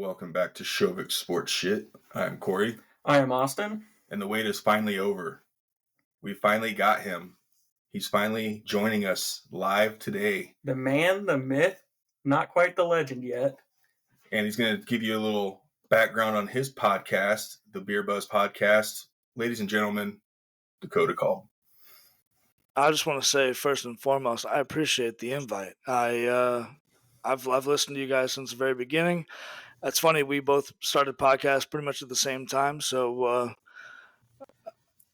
welcome back to Shovik Sports Shit. I'm Corey. I am Austin. And the wait is finally over. We finally got him. He's finally joining us live today. The man, the myth, not quite the legend yet. And he's going to give you a little background on his podcast, the Beer Buzz Podcast. Ladies and gentlemen, Dakota Kolb. I just want to say, first and foremost, I appreciate the invite. I've listened to you guys since the very beginning. It's funny, we both started podcasts pretty much at the same time. So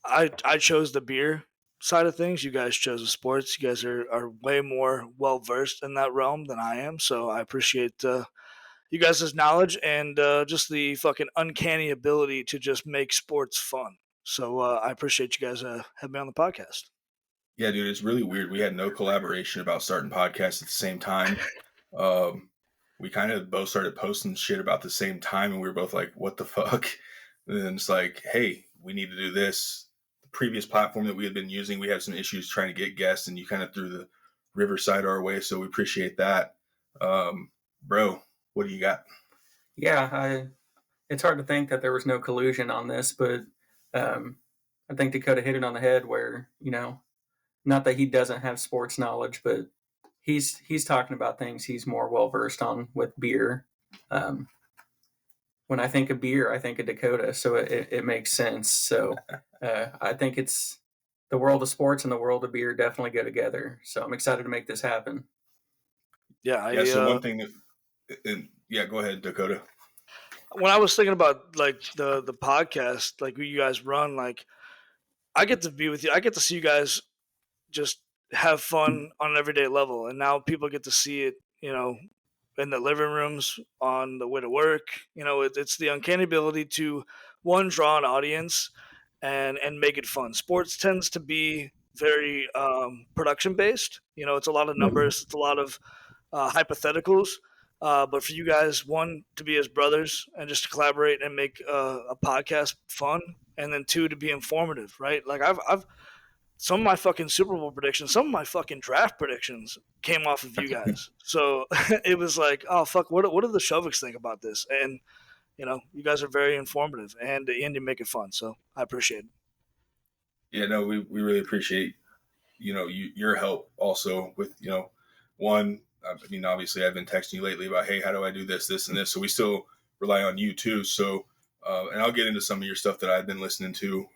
I chose the beer side of things. You guys chose the sports. You guys are way more well versed in that realm than I am. So I appreciate you guys' knowledge and just the fucking uncanny ability to just make sports fun. So I appreciate you guys having me on the podcast. Yeah, dude, it's really weird. We had no collaboration about starting podcasts at the same time. We kind of both started posting shit about the same time, and we were both like, what the fuck? And then it's like, hey, we need to do this. The previous platform that we had been using, we had some issues trying to get guests, and you kind of threw the Riverside our way, so we appreciate that. Bro, what do you got? Yeah, it's hard to think that there was no collusion on this, but I think Dakota hit it on the head where, not that he doesn't have sports knowledge, but he's talking about things he's more well versed on with beer. When I think of beer, I think of Dakota, so it makes sense. So I think it's the world of sports and the world of beer definitely go together. So I'm excited to make this happen. Yeah. So one thing go ahead, Dakota. When I was thinking about like the podcast, like you guys run, like I get to be with you. I get to see you guys just have fun on an everyday level. And now people get to see it, in the living rooms, on the way to work. It's the uncanny ability to, one, draw an audience and make it fun. Sports tends to be very production based. It's a lot of numbers. It's a lot of hypotheticals. But for you guys, one, to be as brothers and just to collaborate and make a podcast fun. And then two, to be informative, right? Like I've some of my fucking Super Bowl predictions, some of my fucking draft predictions came off of you guys. So it was like, oh, fuck, what do the Shoviks think about this? And, you guys are very informative and you make it fun. So I appreciate it. Yeah, no, we really appreciate, your help also with, one, obviously I've been texting you lately about, hey, how do I do this, and this? So we still rely on you too. So, and I'll get into some of your stuff that I've been listening to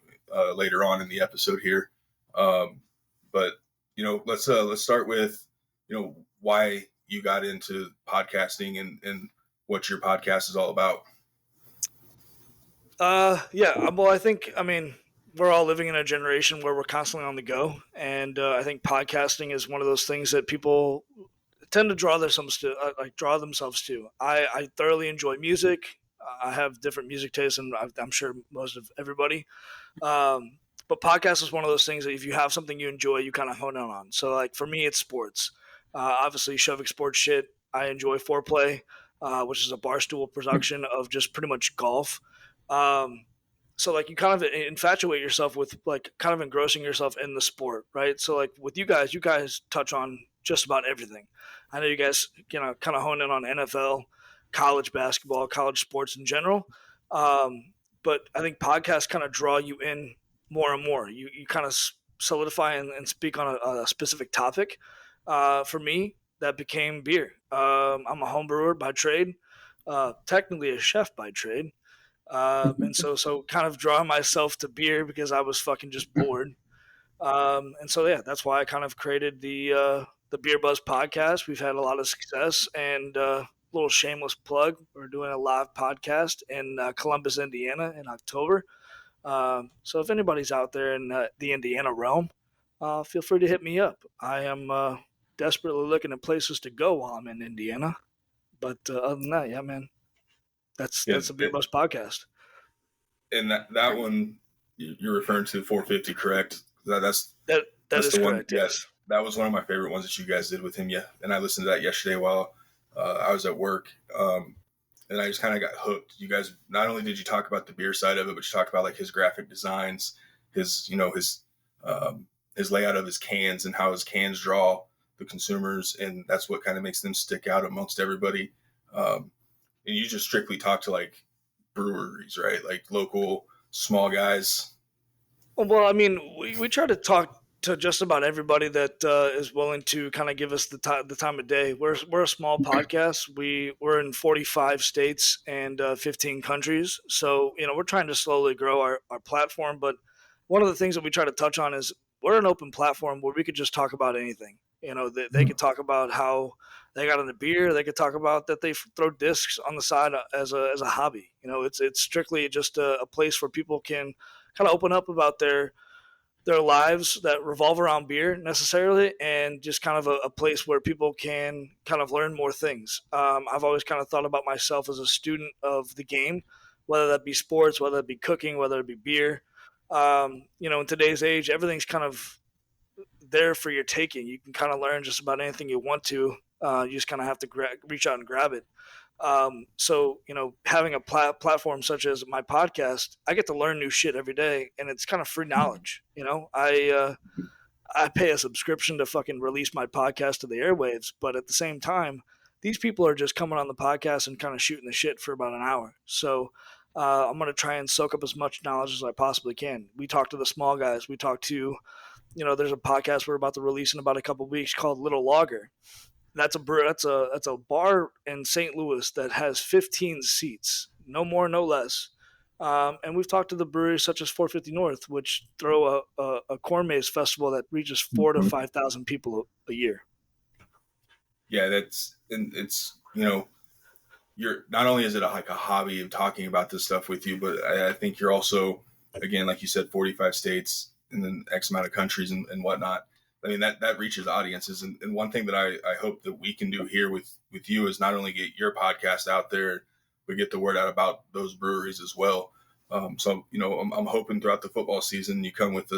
later on in the episode here. But let's start with, why you got into podcasting and what your podcast is all about. Well, I mean, we're all living in a generation where we're constantly on the go. And, I think podcasting is one of those things that people tend to draw themselves to. I thoroughly enjoy music. I have different music tastes, and I'm sure most of everybody. But podcast is one of those things that if you have something you enjoy, you kind of hone in on. So, like, for me, it's sports. Obviously, Shovik Sports Shit. I enjoy Foreplay, which is a barstool production of just pretty much golf. So, like, you kind of infatuate yourself with, like, kind of engrossing yourself in the sport, right? So, like, with you guys touch on just about everything. I know you guys, kind of hone in on NFL, college basketball, college sports in general. But I think podcasts kind of draw you in more and more. You kind of solidify and speak on a specific topic. For me, that became beer. I'm a home brewer by trade, technically a chef by trade. And so kind of drawing myself to beer because I was fucking just bored. And so, yeah, that's why I kind of created the Beer Buzz podcast. We've had a lot of success, and little shameless plug, we're doing a live podcast in Columbus, Indiana in October. So if anybody's out there in the Indiana realm, feel free to hit me up. I am desperately looking at places to go while I'm in Indiana. But other than that, yeah, man, that's the Beer Buzz podcast. And that one you're referring to 450, correct? That's that is the one. Correct. Yes, that was one of my favorite ones that you guys did with him. Yeah, and I listened to that yesterday while I was at work. And I just kind of got hooked. You guys, not only did you talk about the beer side of it, but you talked about like his graphic designs, his layout of his cans and how his cans draw the consumers. And that's what kind of makes them stick out amongst everybody. and you just strictly talk to like breweries, right? Like local small guys. Well, I mean, we try to talk to just about everybody that is willing to kind of give us the time of day. We're a small podcast. We're in 45 states and 15 countries, so we're trying to slowly grow our platform. But one of the things that we try to touch on is we're an open platform where we could just talk about anything. They could talk about how they got into beer. They could talk about that they throw discs on the side as a hobby. It's strictly just a place where people can kind of open up about their lives that revolve around beer necessarily, and just kind of a place where people can kind of learn more things. I've always kind of thought about myself as a student of the game, whether that be sports, whether it be cooking, whether it be beer. In today's age, everything's kind of there for your taking. You can kind of learn just about anything you want to. You just kind of have to reach out and grab it. So having a platform such as my podcast, I get to learn new shit every day, and it's kind of free knowledge. I pay a subscription to fucking release my podcast to the airwaves, but at the same time, these people are just coming on the podcast and kind of shooting the shit for about an hour. So I'm going to try and soak up as much knowledge as I possibly can. We talk to the small guys. We talk to, there's a podcast we're about to release in about a couple of weeks called Little Lager. That's a bar in St. Louis that has 15 seats, no more, no less. And we've talked to the breweries such as 450 North, which throw a corn maze festival that reaches 4,000 to 5,000 people a year. Yeah, it's you're not only is it like a hobby of talking about this stuff with you, but I think you're also, again, like you said, 45 states and then X amount of countries and whatnot. I mean, that reaches audiences. And one thing that I hope that we can do here with you is not only get your podcast out there, but get the word out about those breweries as well. So, I'm hoping throughout the football season, you come with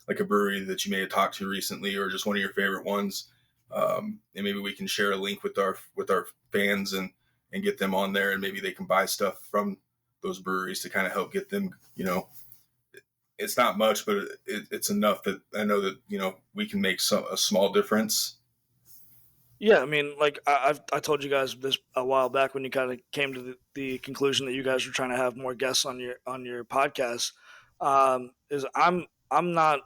like a brewery that you may have talked to recently, or just one of your favorite ones. And maybe we can share a link with our fans and get them on there, and maybe they can buy stuff from those breweries to kind of help get them, it's not much, but it's enough that I know that, we can make a small difference. Yeah, I mean, like I told you guys this a while back when you kind of came to the conclusion that you guys were trying to have more guests on your podcast. Is I'm not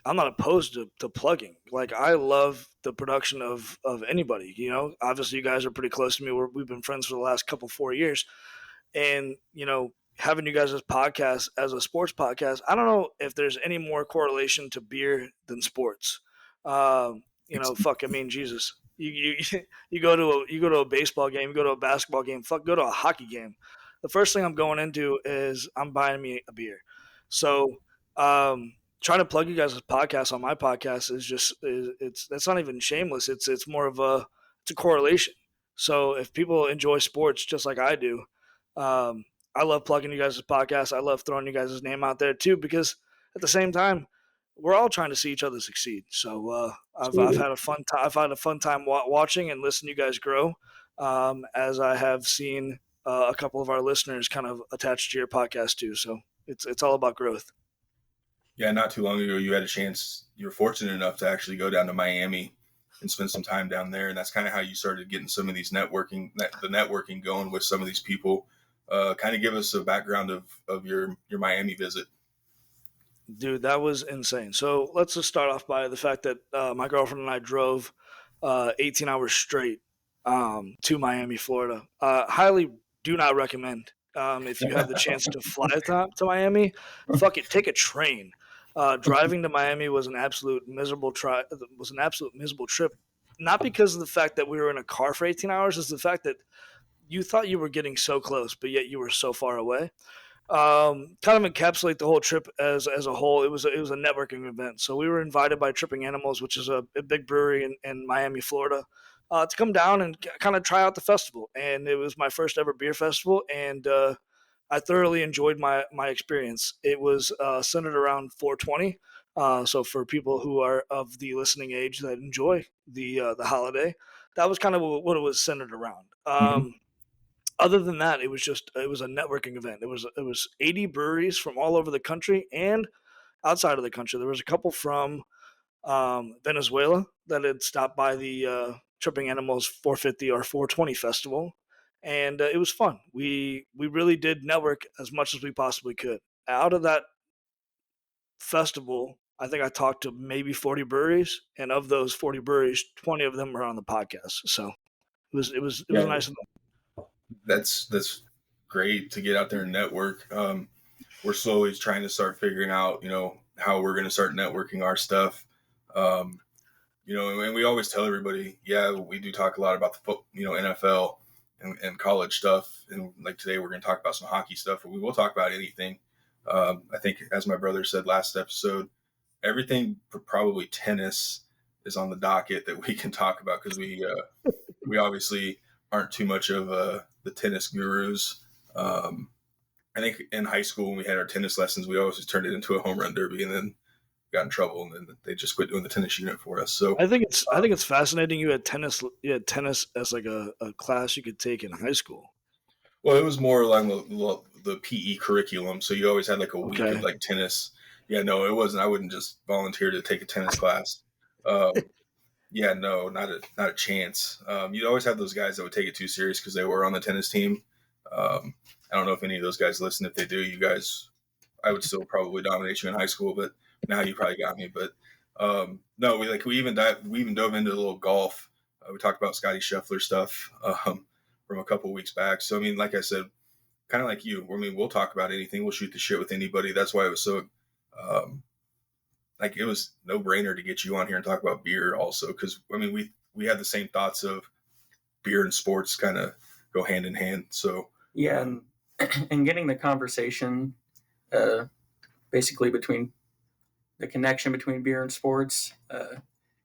I'm not opposed to plugging. Like, I love the production of anybody. Obviously you guys are pretty close to me. We've been friends for the last 4 years, and having you guys as podcast as a sports podcast, I don't know if there's any more correlation to beer than sports. Fuck, I mean, Jesus, you you go to a baseball game, you go to a basketball game, fuck, go to a hockey game. The first thing I'm going into is I'm buying me a beer. So trying to plug you guys' podcast on my podcast that's not even shameless. It's more of it's a correlation. So if people enjoy sports just like I do, I love plugging you guys' podcast. I love throwing you guys' name out there too, because at the same time, we're all trying to see each other succeed. So I've had a fun time. I've had a fun time watching and listening to you guys grow, as I have seen a couple of our listeners kind of attached to your podcast too. So it's all about growth. Yeah, not too long ago, you had a chance. You were fortunate enough to actually go down to Miami and spend some time down there, and that's kind of how you started getting some of these the networking going with some of these people. Kind of give us a background of your Miami visit. Dude, that was insane. So let's just start off by the fact that my girlfriend and I drove 18 hours straight to Miami, Florida. Highly do not recommend. If you have the chance to fly to Miami, fuck it, take a train. Driving to Miami was an absolute miserable trip. Not because of the fact that we were in a car for 18 hours, it's the fact that you thought you were getting so close, but yet you were so far away. Kind of encapsulate the whole trip as a whole. It was a networking event. So we were invited by Tripping Animals, which is a big brewery in Miami, Florida, to come down and kind of try out the festival. And it was my first ever beer festival, and I thoroughly enjoyed my experience. It was centered around 420. So for people who are of the listening age that enjoy the holiday, that was kind of what it was centered around. Other than that, it was a networking event. It was 80 breweries from all over the country and outside of the country. There was a couple from Venezuela that had stopped by the Tripping Animals 450 or 420 festival. and it was fun. We really did network as much as we possibly could. Out of that festival, I think I talked to maybe 40 breweries, and of those 40 breweries, 20 of them were on the podcast. So it was a Yeah, nice. that's great to get out there and network. We're slowly trying to start figuring out, how we're going to start networking our stuff. Um, and we always tell everybody, yeah, we do talk a lot about the NFL and college stuff, and like today we're going to talk about some hockey stuff. But we will talk about anything. I think, as my brother said last episode, everything probably tennis is on the docket that we can talk about, because we obviously aren't too much of the tennis gurus. I think in high school when we had our tennis lessons, we always just turned it into a home run derby, and then got in trouble, and then they just quit doing the tennis unit for us. So I think it's fascinating. You had tennis as like a class you could take in high school. well, it was more along the PE curriculum. So you always had like a week Okay. of like tennis. Yeah, no, it wasn't. I wouldn't just volunteer to take a tennis class. Yeah, no, not a chance. You'd always have those guys that would take it too serious because they were on the tennis team. I don't know if any of those guys listen. If they do, you guys, I would still probably dominate you in high school, but now you probably got me. But no, we even dove into a little golf. We talked about Scotty Scheffler stuff from a couple weeks back. So I mean, like I said, kind of like you. I mean, we'll talk about anything. We'll shoot the shit with anybody. That's why it was so it was no brainer to get you on here and talk about beer also, because I mean we had the same thoughts of beer and sports kind of go hand in hand. So Yeah, and getting the conversation basically between the connection between beer and sports,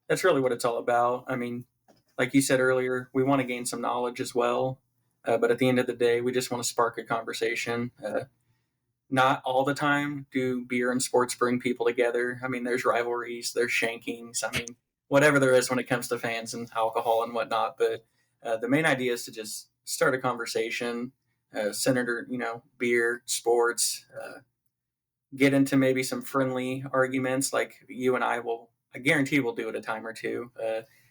that's really what it's all about. I mean, like you said earlier, we want to gain some knowledge as well, but at the end of the day, we just want to spark a conversation. Not all the time do beer and sports bring people together. I mean, there's rivalries, there's shankings. I mean, whatever there is when it comes to fans and alcohol and whatnot. But the main idea is to just start a conversation, centered, beer, sports, get into maybe some friendly arguments like you and I guarantee we'll do it a time or two,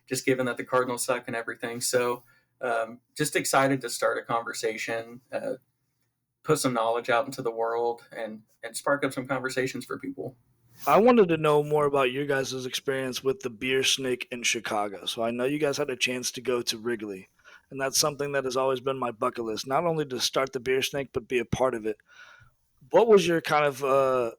just given that the Cardinals suck and everything. So just excited to start a conversation, put some knowledge out into the world, and spark up some conversations for people. I wanted to know more about your guys' experience with the beer snake in Chicago. So I know you guys had a chance to go to Wrigley, and that's something that has always been my bucket list, not only to start the beer snake, but be a part of it. What was your kind of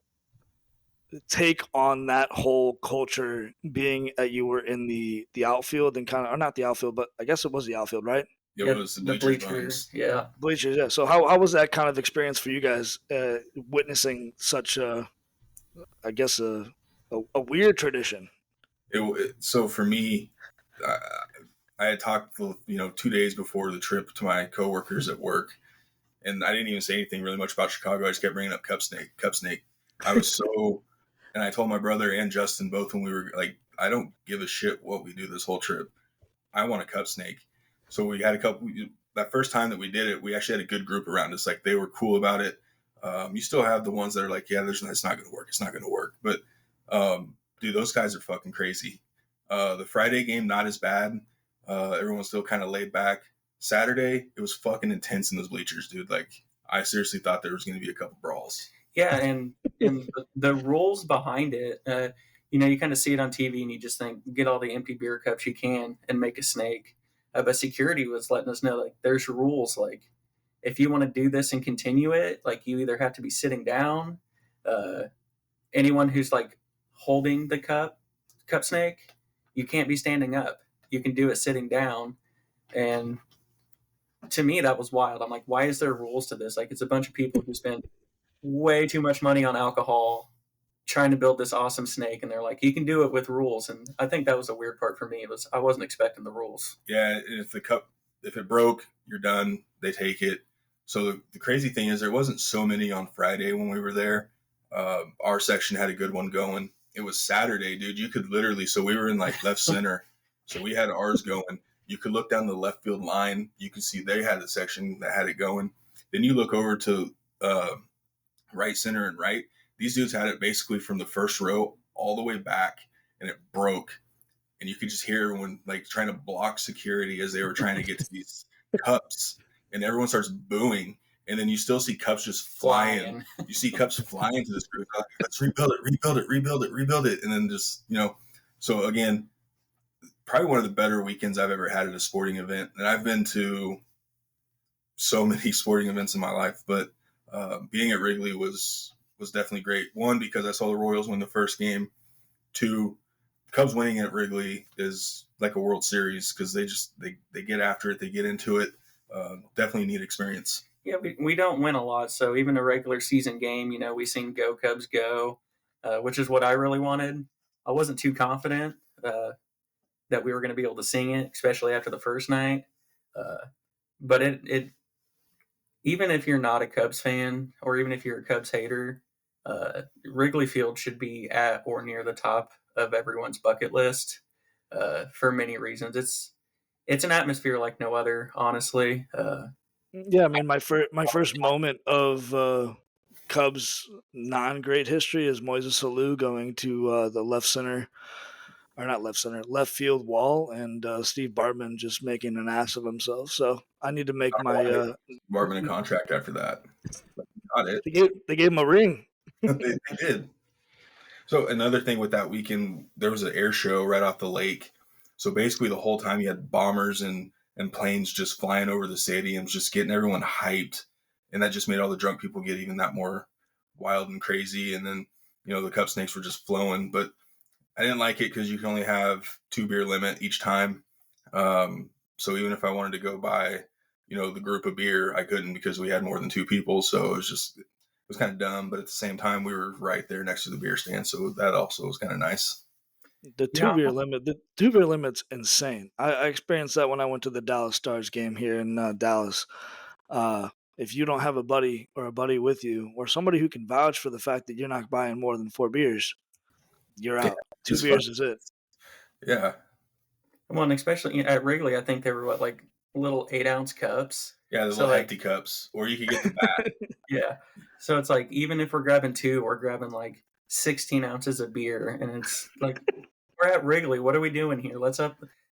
take on that whole culture, being that you were in the outfield and kind of, or not the outfield, but I guess it was the outfield, right? it Yeah, was the bleachers. Yeah. Bleachers, yeah. So how was that kind of experience for you guys, witnessing such I guess a weird tradition? So for me, I had talked 2 days before the trip to my coworkers at work, and I didn't even say anything really much about Chicago. I just kept bringing up Cup Snake. I was so, and I told my brother and Justin both when we were like, I don't give a shit what we do this whole trip. I want a Cup Snake. So we had that first time that we did it, we actually had a good group around us. Like, they were cool about it. You still have the ones that are like, yeah, it's not going to work. It's not going to work. But dude, those guys are fucking crazy. The Friday game, not as bad. Everyone's still kind of laid back. Saturday, it was fucking intense in those bleachers, dude. Like, I seriously thought there was going to be a couple brawls. Yeah, and the rules behind it, you kind of see it on TV and you just think, get all the empty beer cups you can and make a snake. But security was letting us know, like, there's rules. Like, if you want to do this and continue it, like, you either have to be sitting down. Anyone who's like holding the cup snake, you can't be standing up. You can do it sitting down. And to me, that was wild. I'm like, why is there rules to this? Like, it's a bunch of people who spend way too much money on alcohol trying to build this awesome snake, and they're like, you can do it with rules. And I think that was a weird part for me. I wasn't expecting the rules. Yeah, if it broke, you're done. They take it. So the crazy thing is, there wasn't so many on Friday when we were there. Our section had a good one going. It was Saturday, dude. You could literally, so we were in like left center, so we had ours going. You could look down the left field line. You could see they had a section that had it going. Then you look over to right center and right. These dudes had it basically from the first row all the way back, and it broke. And you could just hear everyone like trying to block security as they were trying to get to these cups. and everyone starts booing, and then you still see cups just flying. You see cups flying to this group. Like, let's rebuild it, and then just So again, probably one of the better weekends I've ever had at a sporting event, and I've been to so many sporting events in my life, but being at Wrigley was definitely great. One, because I saw the Royals win the first game. Two, Cubs winning at Wrigley is like a World Series because they get after it, they get into it. Definitely a neat experience. Yeah, we don't win a lot, so even a regular season game, we sing "Go Cubs Go," which is what I really wanted. I wasn't too confident that we were going to be able to sing it, especially after the first night. But it even if you're not a Cubs fan, or even if you're a Cubs hater, Wrigley Field should be at or near the top of everyone's bucket list for many reasons. It's an atmosphere like no other, honestly. Yeah, I mean, my first moment of Cubs non-great history is Moises Alou going to the left field wall, and Steve Bartman just making an ass of himself. So I need to make my Bartman a contract after that. Not it. They gave him a ring. They did. So another thing with that weekend, there was an air show right off the lake. So basically the whole time you had bombers and planes just flying over the stadiums, just getting everyone hyped. And that just made all the drunk people get even that more wild and crazy. And then, the Cup Snakes were just flowing. But I didn't like it because you can only have 2 beer limit each time. So even if I wanted to go buy, the group of beer, I couldn't because we had more than 2 people. So it was kind of dumb. But at the same time, we were right there next to the beer stand. So that also was kind of nice. The 2 beer limit. The 2 beer limit's insane. I experienced that when I went to the Dallas Stars game here in Dallas. If you don't have a buddy with you, or somebody who can vouch for the fact that you're not buying more than 4 beers, you're out. 2 beers is it. Yeah. Well, and especially at Wrigley, I think they were like little 8-ounce cups. Yeah, the little empty cups, or you could get the bat. Yeah. So it's like, even if we're grabbing 2, we're grabbing like 16 ounces of beer, and it's like, we're at Wrigley. What are we doing here? Let's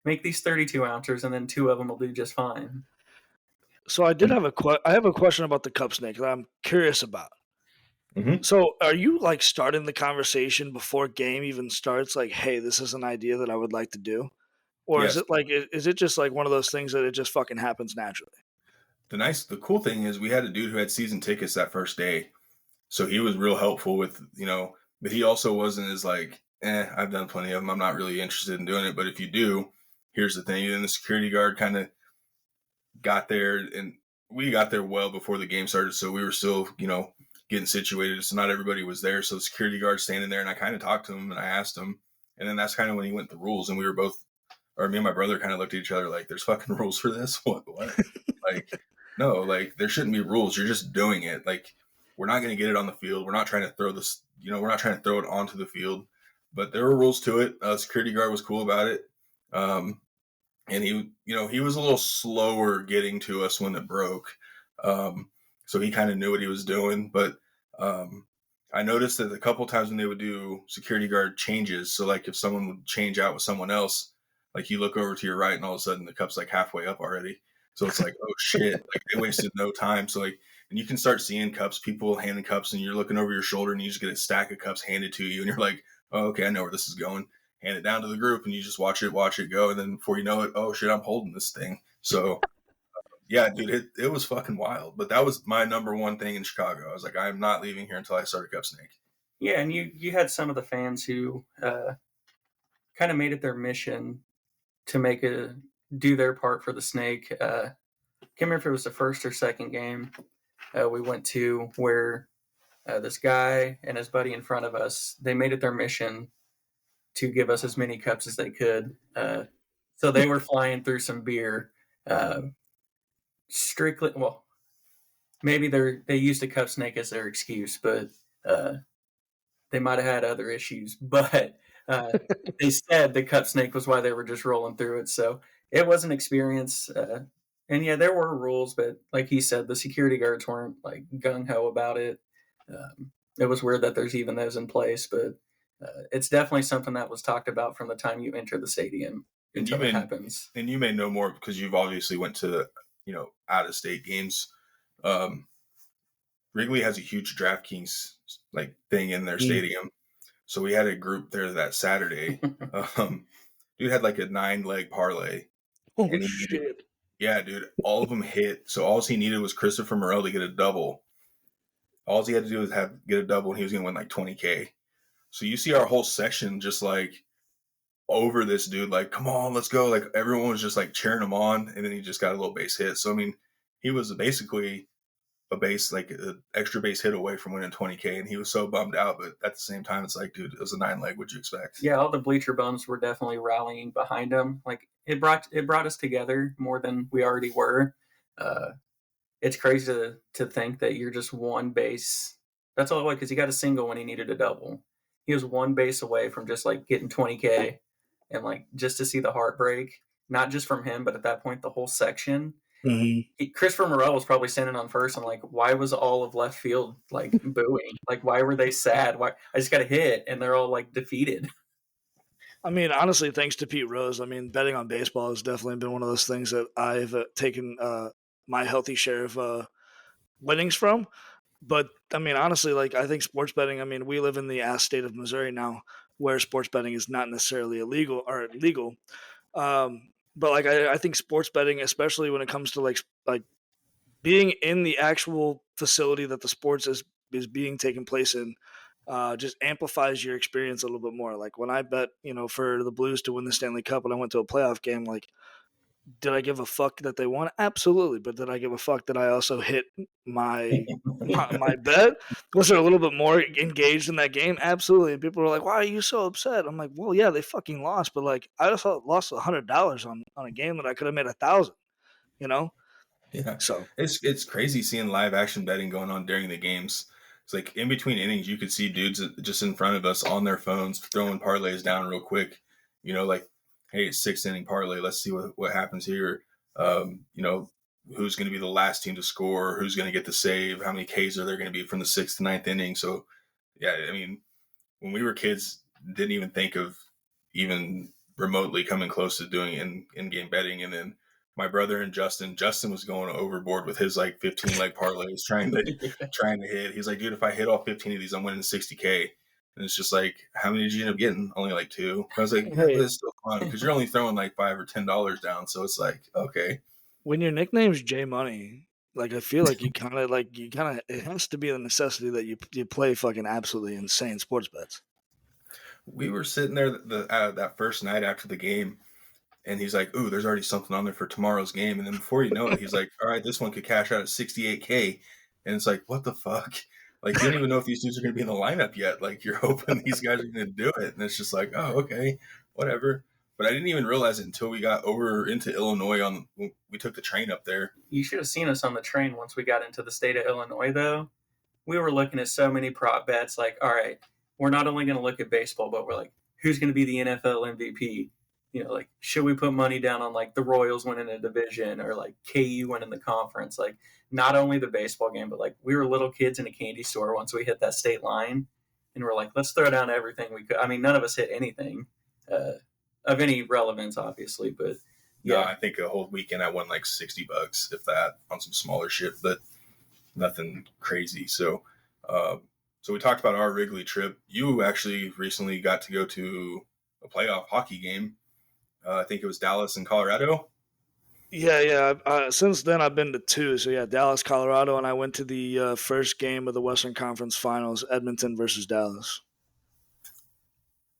make these 32 ounces, and then 2 of them will do just fine. So I did have a question about the Cup Snake that I'm curious about. Mm-hmm. So are you like starting the conversation before game even starts? Like, hey, this is an idea that I would like to do, or Yes. is it just like one of those things that it just fucking happens naturally? The cool thing is we had a dude who had season tickets that first day, so he was real helpful with but he also wasn't as like, I've done plenty of them, I'm not really interested in doing it, but if you do, here's the thing. And the security guard kind of got there, and we got there well before the game started, so we were still getting situated, so not everybody was there. So the security guard standing there, and I kind of talked to him and I asked him, and then that's kind of when he went the rules, and we were both, or me and my brother, kind of looked at each other like, there's fucking rules for this? What? Like, no, like, there shouldn't be rules. You're just doing it. Like, we're not going to get it on the field. We're not trying to throw this, we're not trying to throw it onto the field, but there were rules to it. Security guard was cool about it. And he was a little slower getting to us when it broke. So he kind of knew what he was doing, but I noticed that a couple times when they would do security guard changes, so like if someone would change out with someone else, like you look over to your right and all of a sudden the cup's like halfway up already. So it's like, oh shit, like they wasted no time. So like, and you can start seeing cups, people handing cups, and you're looking over your shoulder and you just get a stack of cups handed to you, and you're like, oh, okay, I know where this is going. Hand it down to the group, and you just watch it go, and then before you know it, oh shit, I'm holding this thing. So yeah, dude, it was fucking wild. But that was my number one thing in Chicago. I was like, I'm not leaving here until I start a Cup Snake. Yeah, and you had some of the fans who kind of made it their mission to do their part for the snake. Can't remember if it was the first or second game we went to where this guy and his buddy in front of us, they made it their mission to give us as many cups as they could. So they were flying through some beer. Strictly, well, maybe they used a Cup Snake as their excuse, but they might have had other issues. But they said the Cup Snake was why they were just rolling through it. So it was an experience. And yeah, there were rules, but like he said, the security guards weren't like gung-ho about it. It was weird that there's even those in place, but it's definitely something that was talked about from the time you enter the stadium until it happens. And you may know more because you've obviously went to out of state games. Wrigley has a huge DraftKings like thing in their stadium. So we had a group there that Saturday. Dude had like a 9-leg parlay. Holy shit. Yeah, dude. All of them hit. So all he needed was Christopher Morel to get a double. All he had to do was get a double, and he was going to win like $20K. So you see our whole section just like over this dude, like, come on, let's go. Like everyone was just like cheering him on, and then he just got a little base hit. So I mean, he was basically an extra base hit away from winning $20K, and he was so bummed out. But at the same time, it's like, dude, it was a 9-leg. What'd you expect? Yeah, all the bleacher bums were definitely rallying behind him. Like it brought us together more than we already were. It's crazy to think that you're just one base. That's all, because he got a single when he needed a double. He was one base away from just like getting $20K, and like just to see the heartbreak, not just from him, but at that point the whole section. Mm-hmm. Christopher Morel was probably standing on first. I'm like, why was all of left field like booing? Like, why were they sad? Why I just got a hit and they're all like defeated. I mean, honestly, thanks to Pete Rose. I mean, betting on baseball has definitely been one of those things that I've taken my healthy share of winnings from. But I mean, honestly, like I think sports betting. I mean, we live in the ass state of Missouri now, where sports betting is not necessarily illegal or legal. But like I think sports betting, especially when it comes to like being in the actual facility that the sports is being taken place in, just amplifies your experience a little bit more. Like when I bet, for the Blues to win the Stanley Cup and I went to a playoff game, like, did I give a fuck that they won? Absolutely. But did I give a fuck that I also hit my bet? Was there a little bit more engaged in that game? Absolutely. And people were like, why are you so upset? I'm like, well, yeah, they fucking lost. But like, I also lost $100 on a game that I could have made 1,000, Yeah. So it's crazy seeing live action betting going on during the games. It's like in between innings, you could see dudes just in front of us on their phones throwing parlays down real quick. Like, hey, it's 6-inning parlay. Let's see what happens here. Who's going to be the last team to score? Who's going to get the save? How many Ks are there going to be from the 6th to 9th inning? So, yeah, I mean, when we were kids, didn't even think of even remotely coming close to doing in-game betting. And then my brother and Justin was going overboard with his like 15-leg parlays, trying to hit. He's like, dude, if I hit all 15 of these, I'm winning $60K. And it's just like, how many did you end up getting? Only like 2. I was like, hey, this is still fun because you're only throwing like $5 or $10 down. So it's like, okay. When your nickname's J Money, like I feel like it has to be the necessity that you play fucking absolutely insane sports bets. We were sitting there that first night after the game, and he's like, ooh, there's already something on there for tomorrow's game. And then before you know it, he's like, all right, this one could cash out at $68K. And it's like, what the fuck? Like, you don't even know if these dudes are going to be in the lineup yet. Like, you're hoping these guys are going to do it. And it's just like, oh, okay, whatever. But I didn't even realize it until we got over into Illinois. We took the train up there. You should have seen us on the train once we got into the state of Illinois, though. We were looking at so many prop bets. Like, all right, we're not only going to look at baseball, but we're like, who's going to be the NFL MVP? Like, should we put money down on like the Royals winning a division or like KU winning the conference? Like, not only the baseball game, but like we were little kids in a candy store once we hit that state line, and we're like, let's throw down everything we could. I mean, none of us hit anything of any relevance, obviously, but yeah. No, I think a whole weekend I won like $60, if that, on some smaller shit, but nothing crazy. So we talked about our Wrigley trip. You actually recently got to go to a playoff hockey game. I think it was Dallas and Colorado. Yeah. Since then, I've been to 2. So, yeah, Dallas, Colorado, and I went to the first game of the Western Conference Finals, Edmonton versus Dallas.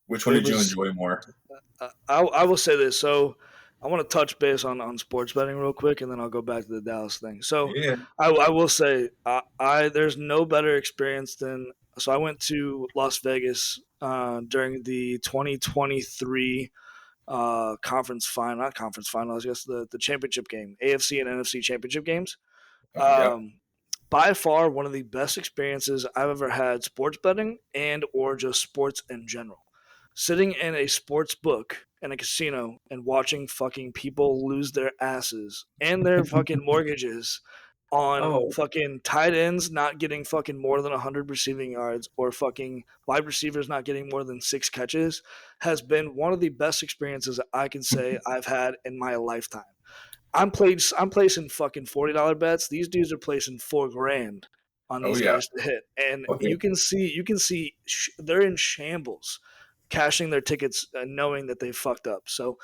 Which one did you enjoy more? I will say this. So, I want to touch base on sports betting real quick, and then I'll go back to the Dallas thing. So, yeah. I will say there's no better experience than – so, I went to Las Vegas during the 2023 not conference final, I guess the championship game, AFC and NFC championship games. By far one of the best experiences I've ever had sports betting and or just sports in general. Sitting in a sports book in a casino and watching fucking people lose their asses and their fucking mortgages on fucking tight ends not getting fucking more than 100 receiving yards or fucking wide receivers not getting more than 6 catches has been one of the best experiences I can say I've had in my lifetime. I'm placing fucking $40 bets. These dudes are placing $4,000 on Oh these yeah. guys to hit, and Okay. you can see they're in shambles, cashing their tickets, knowing that they fucked up. So,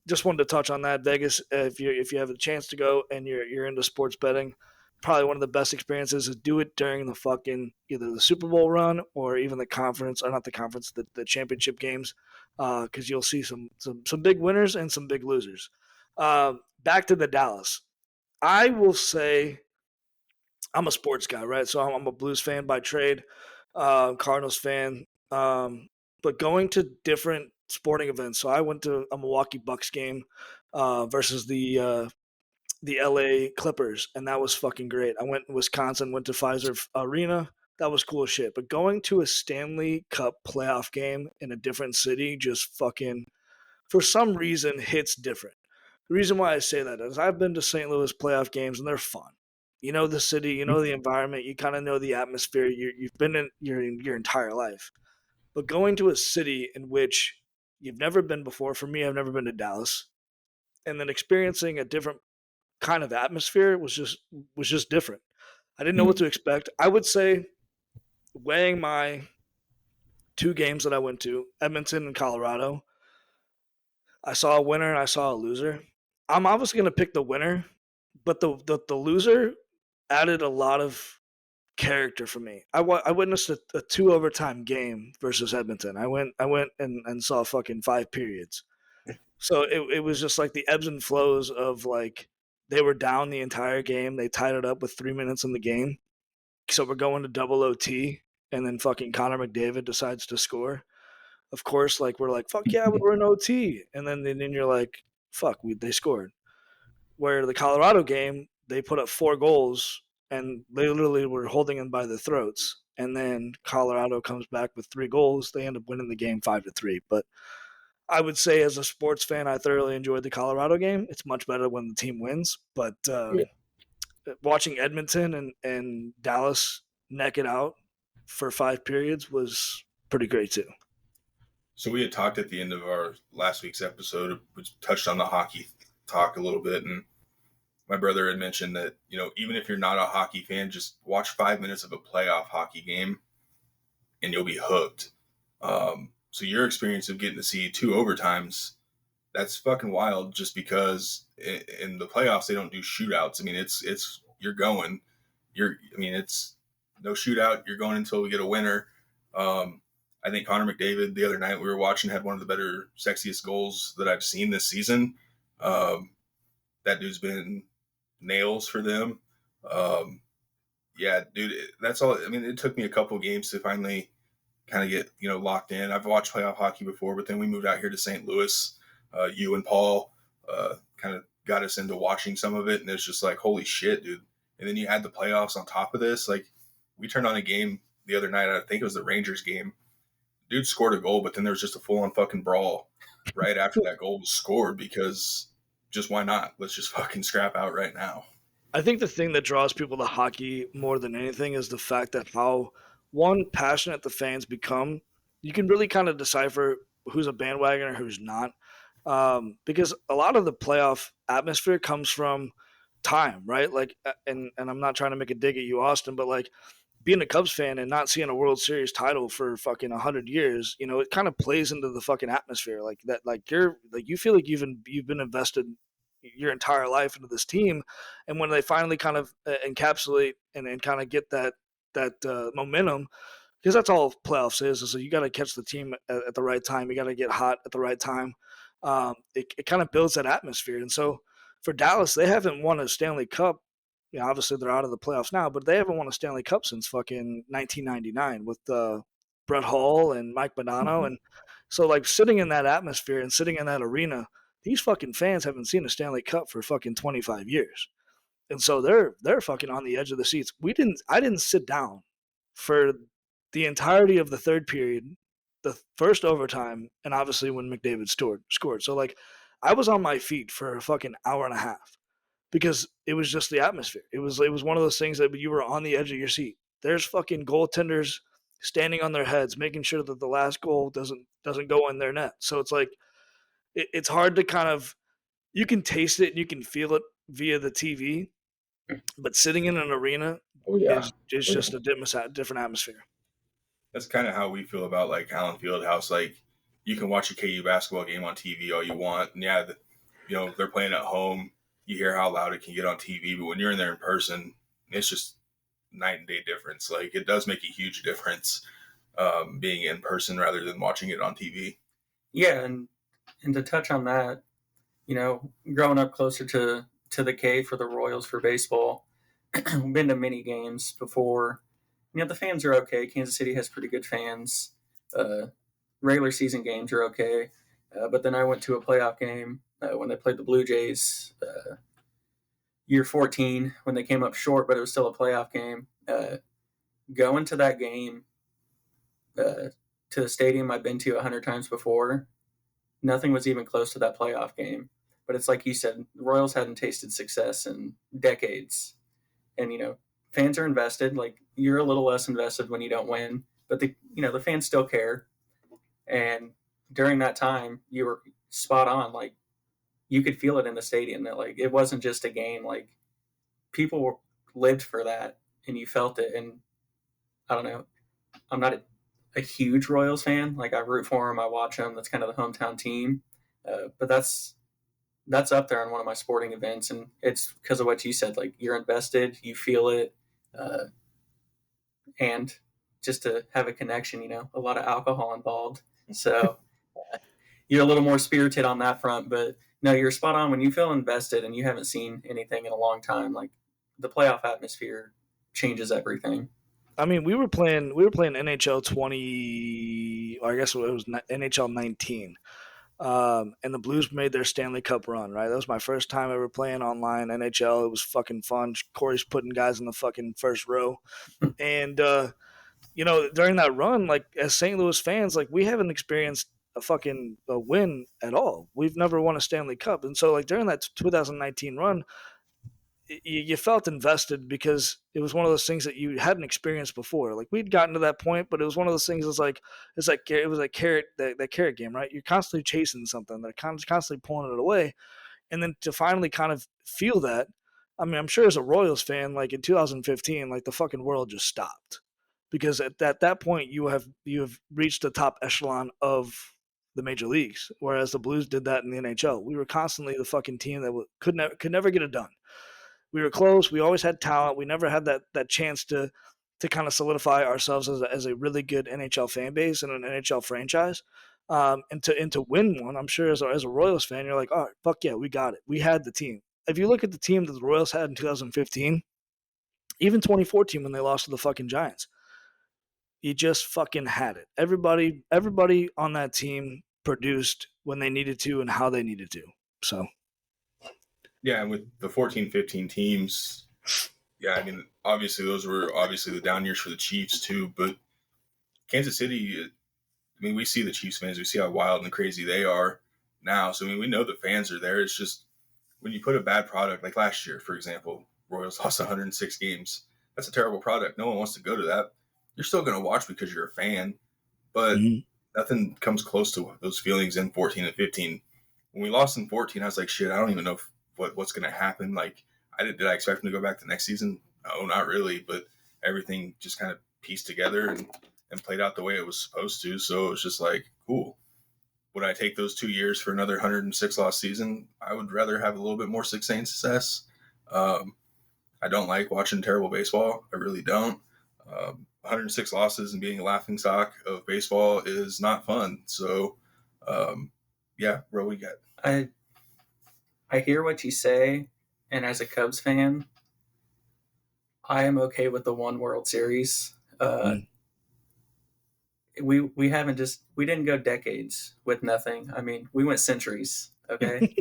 just wanted to touch on that. Vegas, if you have a chance to go and you're into sports betting, probably one of the best experiences is do it during the fucking either the Super Bowl run or even the conference, or not the conference, the championship games, because you'll see some big winners and some big losers. Back to the Dallas. I will say I'm a sports guy, right? So I'm a Blues fan by trade, Cardinals fan. But going to different sporting events. So I went to a Milwaukee Bucks game versus the LA Clippers, and that was fucking great. I went in Wisconsin, went to Pfizer Arena. That was cool as shit. But going to a Stanley Cup playoff game in a different city just fucking, for some reason, hits different. The reason why I say that is I've been to St. Louis playoff games and they're fun. You know the city, you know the environment, you kind of know the atmosphere. You've been in your entire life. But going to a city in which you've never been before, for me, I've never been to Dallas, and then experiencing a different kind of atmosphere was just different. I didn't know what to expect. I would say, weighing my two games that I went to, Edmonton and Colorado, I saw a winner and I saw a loser. I'm obviously going to pick the winner, but the loser added a lot of character for me. I witnessed a two overtime game versus Edmonton. I went and saw fucking 5 periods. So it was just like the ebbs and flows of like they were down the entire game. They tied it up with 3 minutes in the game. So we're going to double OT, and then fucking Connor McDavid decides to score. Of course, like we're like, fuck yeah, we were in OT. And then you're like, fuck, they scored. Where the Colorado game, they put up 4 goals and they literally were holding them by the throats. And then Colorado comes back with 3 goals. They end up winning the game 5-3. But I would say, as a sports fan, I thoroughly enjoyed the Colorado game. It's much better when the team wins. But Yeah. watching Edmonton and Dallas neck it out for 5 periods was pretty great too. So we had talked at the end of our last week's episode, which touched on the hockey talk a little bit, and my brother had mentioned that, even if you're not a hockey fan, just watch 5 minutes of a playoff hockey game and you'll be hooked. So your experience of getting to see 2 overtimes, that's fucking wild, just because in the playoffs they don't do shootouts. I mean, it's you're going. It's no shootout. You're going until we get a winner. I think Connor McDavid, the other night we were watching, had one of the better, sexiest goals that I've seen this season. That dude's been nails for them. Yeah, dude, that's all. I mean, it took me a couple games to finally kind of get, locked in. I've watched playoff hockey before, but then we moved out here to St. Louis. You and Paul kind of got us into watching some of it, and it's just like, holy shit, dude. And then you add the playoffs on top of this. Like, we turned on a game the other night. I think it was the Rangers game. Dude scored a goal, but then there was just a full-on fucking brawl right after that goal was scored, because just why not? Let's just fucking scrap out right now. I think the thing that draws people to hockey more than anything is the fact that how, one, passionate the fans become. You can really kind of decipher who's a bandwagoner, who's not, because a lot of the playoff atmosphere comes from time, right? Like, and I'm not trying to make a dig at you, Austin, but like being a Cubs fan and not seeing a World Series title for fucking 100 years, it kind of plays into the fucking atmosphere, like that. Like you feel like you've been invested your entire life into this team, and when they finally kind of encapsulate and kind of get that momentum, because that's all playoffs is so you got to catch the team at the right time, you got to get hot at the right time. It kind of builds that atmosphere. And so for Dallas, they haven't won a Stanley Cup. Obviously they're out of the playoffs now, but they haven't won a Stanley Cup since fucking 1999 with Brett Hull and Mike Bonanno. And so, like, sitting in that atmosphere and sitting in that arena, these fucking fans haven't seen a Stanley Cup for fucking 25 years. And so they're fucking on the edge of the seats. I didn't sit down for the entirety of the third period, the first overtime, and obviously when McDavid scored. So, like, I was on my feet for a fucking hour and a half because it was just the atmosphere. It was one of those things that you were on the edge of your seat. There's fucking goaltenders standing on their heads, making sure that the last goal doesn't go in their net. So it's like it's hard to kind of, you can taste it and you can feel it via the TV, but sitting in an arena is just a different atmosphere. That's kind of how we feel about like Allen Fieldhouse. Like you can watch a KU basketball game on TV all you want, and yeah, they're playing at home. You hear how loud it can get on TV, but when you're in there in person, it's just night and day difference. Like it does make a huge difference being in person rather than watching it on TV. Yeah, and to touch on that, growing up closer to the K for the Royals for baseball, been to many games before. The fans are okay. Kansas City has pretty good fans. Regular season games are okay. But then I went to a playoff game when they played the Blue Jays year 14 when they came up short, but it was still a playoff game. Going to that game, to the stadium I've been to 100 times before, nothing was even close to that playoff game. But it's like you said, the Royals hadn't tasted success in decades. And, fans are invested. Like, you're a little less invested when you don't win. But, the fans still care. And during that time, you were spot on. Like, you could feel it in the stadium that, like, it wasn't just a game. Like, people lived for that, and you felt it. And I don't know. I'm not a huge Royals fan. Like, I root for them. I watch them. That's kind of the hometown team. But that's up there on one of my sporting events, and it's because of what you said. Like, you're invested, you feel it, and just to have a connection, a lot of alcohol involved. So you're a little more spirited on that front, but no, you're spot on. When you feel invested and you haven't seen anything in a long time, like the playoff atmosphere changes everything. I mean, we were playing NHL 20, or I guess it was NHL 19. And the Blues made their Stanley Cup run, right? That was my first time ever playing online NHL. It was fucking fun. Corey's putting guys in the fucking first row. And, during that run, like, as St. Louis fans, like, we haven't experienced a win at all. We've never won a Stanley Cup. And so, like, during that 2019 run, you felt invested because it was one of those things that you hadn't experienced before. Like, we'd gotten to that point, but it was one of those things. It was like that carrot game, right? You're constantly chasing something. They're constantly pulling it away, and then to finally kind of feel that. I mean, I'm sure as a Royals fan, like in 2015, like the fucking world just stopped because at that point you have reached the top echelon of the major leagues, whereas the Blues did that in the NHL. We were constantly the fucking team that could never get it done. We were close. We always had talent. We never had that chance to kind of solidify ourselves as a really good NHL fan base and an NHL franchise. And to win one, I'm sure as a Royals fan, you're like, all right, fuck yeah, we got it. We had the team. If you look at the team that the Royals had in 2015, even 2014 when they lost to the fucking Giants, you just fucking had it. Everybody on that team produced when they needed to and how they needed to. So. Yeah, and with the 14-15 teams, yeah, I mean, obviously those were the down years for the Chiefs too, but Kansas City, I mean, we see the Chiefs fans, we see how wild and crazy they are now. So, I mean, we know the fans are there. It's just when you put a bad product, like last year, for example, Royals lost 106 games. That's a terrible product. No one wants to go to that. You're still going to watch because you're a fan, but nothing comes close to those feelings in 14 and 15. When we lost in 14, I was like, shit, I don't even know what's going to happen. Like, did I expect them to go back the next season? No, not really. But everything just kind of pieced together and played out the way it was supposed to. So it was just like, cool. Would I take those 2 years for another 106 loss season? I would rather have a little bit more sustained success. I don't like watching terrible baseball. I really don't. 106 losses and being a laughing stock of baseball is not fun. So, yeah, what we got? I hear what you say, and as a Cubs fan, I am okay with the one World Series. We didn't go decades with nothing. I mean, we went centuries. Okay,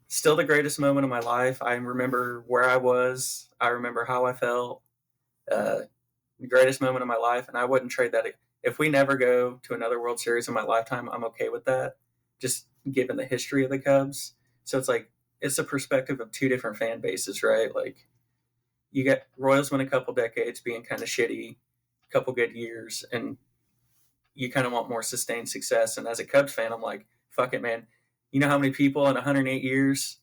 still the greatest moment of my life. I remember where I was. I remember how I felt. The greatest moment of my life, and I wouldn't trade that. If we never go to another World Series in my lifetime, I'm okay with that. Just given the history of the Cubs. So it's like, it's a perspective of two different fan bases, right? Like, you got Royals win a couple decades being kind of shitty, a couple good years, and you kind of want more sustained success. And as a Cubs fan, I'm like, fuck it, man. You know how many people in 108 years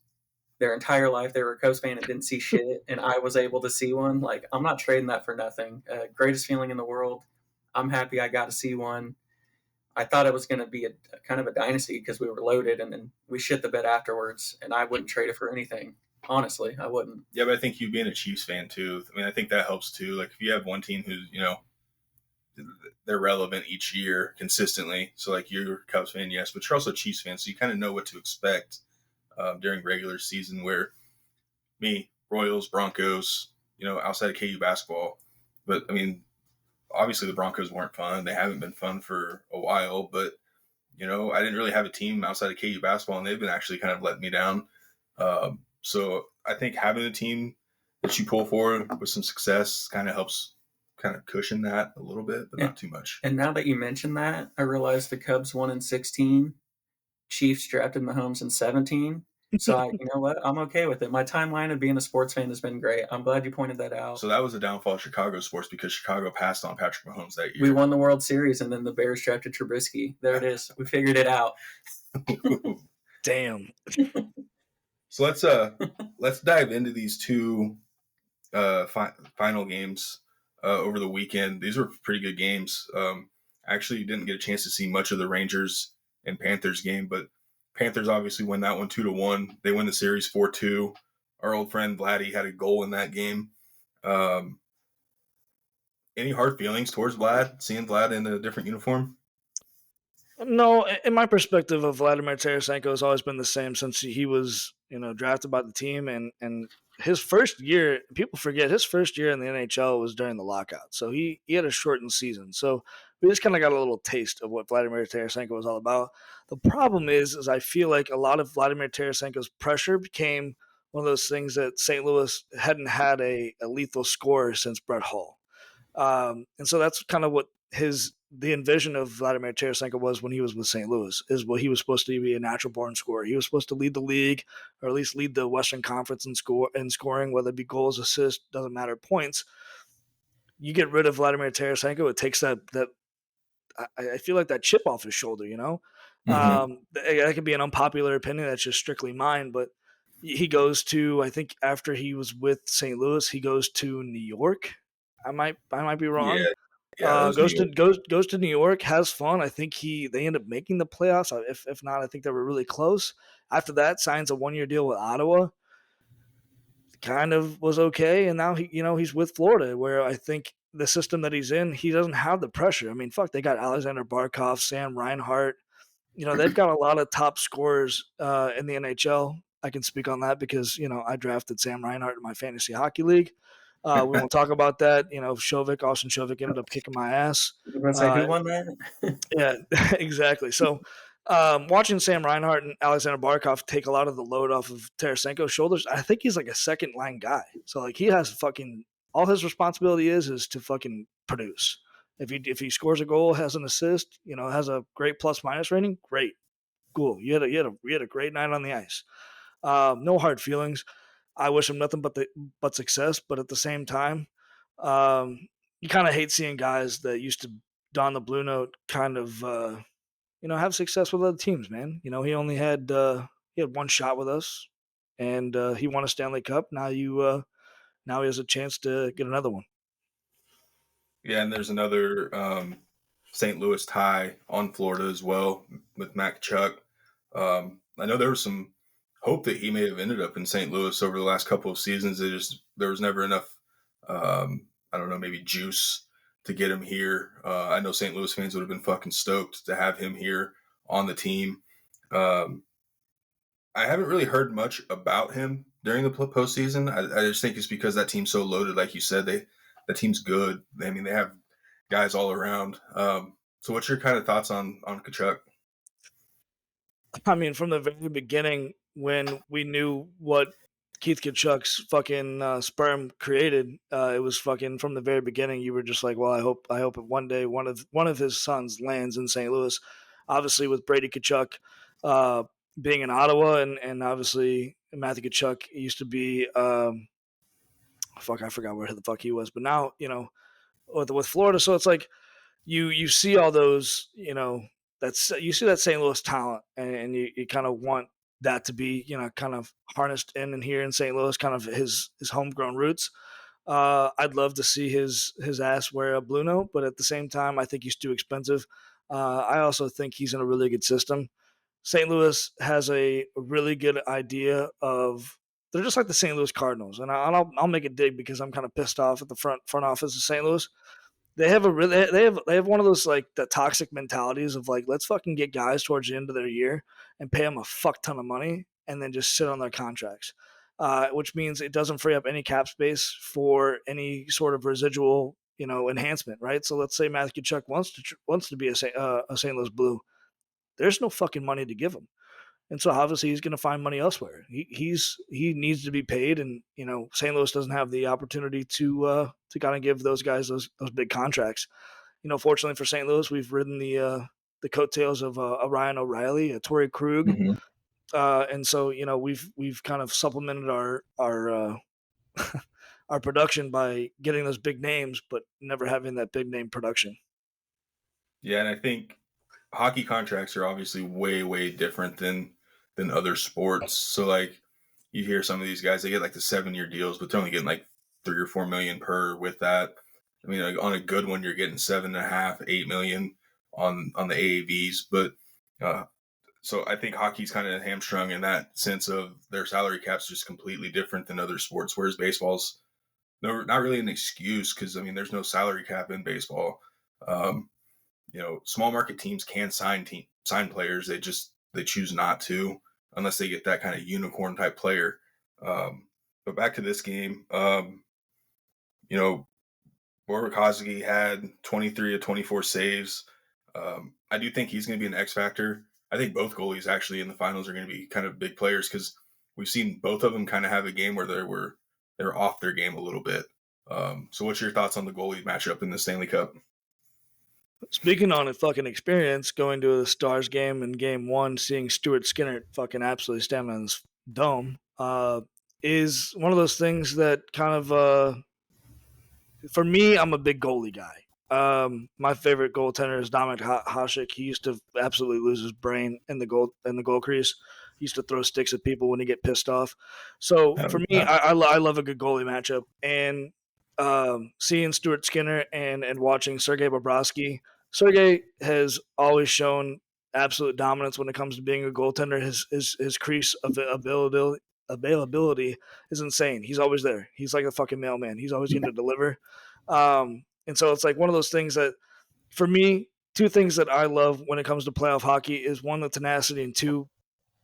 their entire life they were a Cubs fan and didn't see shit, and I was able to see one. Like, I'm not trading that for nothing. Greatest feeling in the world. I'm happy I got to see one. I thought it was going to be a kind of a dynasty because we were loaded, and then we shit the bed afterwards, and I wouldn't trade it for anything. Honestly, I wouldn't. Yeah, but I think you being a Chiefs fan too. I mean, I think that helps too. Like if you have one team who's they're relevant each year consistently. So like you're a Cubs fan, yes, but you're also a Chiefs fan, so you kind of know what to expect during regular season. Where me, Royals, Broncos, outside of KU basketball, but I mean, obviously the Broncos weren't fun. They haven't been fun for a while, but I didn't really have a team outside of KU basketball, and they've been actually kind of letting me down. So I think having a team that you pull for with some success kind of helps kind of cushion that a little bit, but not too much. And now that you mention that, I realized the Cubs won in 16, Chiefs drafted Mahomes in 17. So you know what? I'm okay with it. My timeline of being a sports fan has been great. I'm glad you pointed that out. So that was a downfall of Chicago sports because Chicago passed on Patrick Mahomes that year. We won the World Series, and then the Bears drafted Trubisky. There it is. We figured it out. Damn. So let's dive into these two final games over the weekend. These were pretty good games. Actually didn't get a chance to see much of the Rangers and Panthers game, but Panthers obviously win that one 2-1. They win the series 4-2. Our old friend Vladdy had a goal in that game. Any hard feelings towards Vlad, seeing Vlad in a different uniform? No, in my perspective of Vladimir Tarasenko has always been the same since he was, drafted by the team. And his first year, people forget, his first year in the NHL was during the lockout. So he had a shortened season. So we just kind of got a little taste of what Vladimir Tarasenko was all about. The problem is I feel like a lot of Vladimir Tarasenko's pressure became one of those things that St. Louis hadn't had a lethal scorer since Brett Hull. And so that's kind of what the envision of Vladimir Tarasenko was when he was with St. Louis, is what he was supposed to be, a natural born scorer. He was supposed to lead the league, or at least lead the Western Conference in scoring, whether it be goals, assists, doesn't matter, points. You get rid of Vladimir Tarasenko, it takes that I feel like that chip off his shoulder, Mm-hmm. That could be an unpopular opinion. That's just strictly mine, but he goes to, I think after he was with St. Louis, he goes to New York. I might be wrong. Yeah, goes to New York, has fun. I think they end up making the playoffs. If not, I think they were really close. After that, signs a 1-year deal with Ottawa. Kind of was okay, and now he's with Florida, where I think the system that he's in, he doesn't have the pressure. I mean, fuck, they got Alexander Barkov, Sam Reinhart. They've got a lot of top scorers in the NHL. I can speak on that because I drafted Sam Reinhart in my fantasy hockey league. We won't talk about that. Austin Shovik ended up kicking my ass. You want to say who won that? Yeah, exactly. So watching Sam Reinhart and Alexander Barkov take a lot of the load off of Tarasenko's shoulders, I think he's like a second line guy. So like he has all his responsibility is to fucking produce. If he scores a goal, has an assist, has a great plus minus rating, great, cool. You had a great night on the ice. No hard feelings. I wish him nothing but success, but at the same time, you kind of hate seeing guys that used to don the blue note kind of have success with other teams, man. He only had one shot with us, and he won a Stanley Cup. Now he has a chance to get another one. Yeah, and there's another St. Louis tie on Florida as well with Mac Chuck. I know there was some hope that he may have ended up in St. Louis over the last couple of seasons. There was never enough, maybe juice to get him here. I know St. Louis fans would have been fucking stoked to have him here on the team. I haven't really heard much about him during the postseason. I just think it's because that team's so loaded. Like you said, that team's good. I mean, they have guys all around. So what's your kind of thoughts on Tkachuk? I mean, from the very beginning, when we knew what Keith Tkachuk's fucking sperm created, it was fucking from the very beginning. You were just like, well, I hope one day one of his sons lands in St. Louis. Obviously, with Brady Tkachuk being in Ottawa, and obviously Matthew Tkachuk used to be, I forgot where the fuck he was, but now with Florida, so it's like you see all those, you see that St. Louis talent, and you kind of want that to be, kind of harnessed in here in St. Louis, kind of his homegrown roots. I'd love to see his ass wear a blue note, but at the same time, I think he's too expensive. I also think he's in a really good system. St. Louis has a really good idea of. They're just like the St. Louis Cardinals, and I'll make it dig because I'm kind of pissed off at the front office of St. Louis. They have they have one of those like the toxic mentalities of like, let's fucking get guys towards the end of their year and pay them a fuck ton of money and then just sit on their contracts, which means it doesn't free up any cap space for any sort of residual enhancement, right? So let's say Matthew Tkachuk wants to be a St. Louis Blue. There's no fucking money to give him. And so obviously he's going to find money elsewhere. He needs to be paid, and St. Louis doesn't have the opportunity to kind of give those guys those big contracts. Fortunately for St. Louis, we've ridden the coattails of a Ryan O'Reilly, a Torrey Krug, and so we've kind of supplemented our our production by getting those big names, but never having that big name production. Yeah, and I think hockey contracts are obviously way, way different than other sports. So like you hear some of these guys, they get like the 7-year deals, but they're only getting like $3 or $4 million per with that. I mean, like on a good one, you're getting 7.5, 8 million on the AAVs. But so I think hockey's kind of hamstrung in that sense of their salary cap's just completely different than other sports. Whereas baseball's not really an excuse because I mean, there's no salary cap in baseball. Small market teams can sign players. They choose not to unless they get that kind of unicorn type player. But back to this game, Borowski had 23 of 24 saves. I do think he's going to be an X factor. I think both goalies actually in the finals are going to be kind of big players because we've seen both of them kind of have a game where they're off their game a little bit. So what's your thoughts on the goalie matchup in the Stanley Cup? Speaking on a fucking experience, going to the Stars game in game 1, seeing Stuart Skinner fucking absolutely stand on his dome, is one of those things that kind of, for me, I'm a big goalie guy. My favorite goaltender is Dominik Hasek. He used to absolutely lose his brain in the goal crease. He used to throw sticks at people when he get pissed off. So for me, I love a good goalie matchup, and seeing Stuart Skinner and watching Sergei Bobrovsky. Sergei has always shown absolute dominance when it comes to being a goaltender. His crease availability is insane. He's always there. He's like a fucking mailman. He's always going to deliver. And so it's like one of those things that, for me, two things that I love when it comes to playoff hockey is one, the tenacity, and two,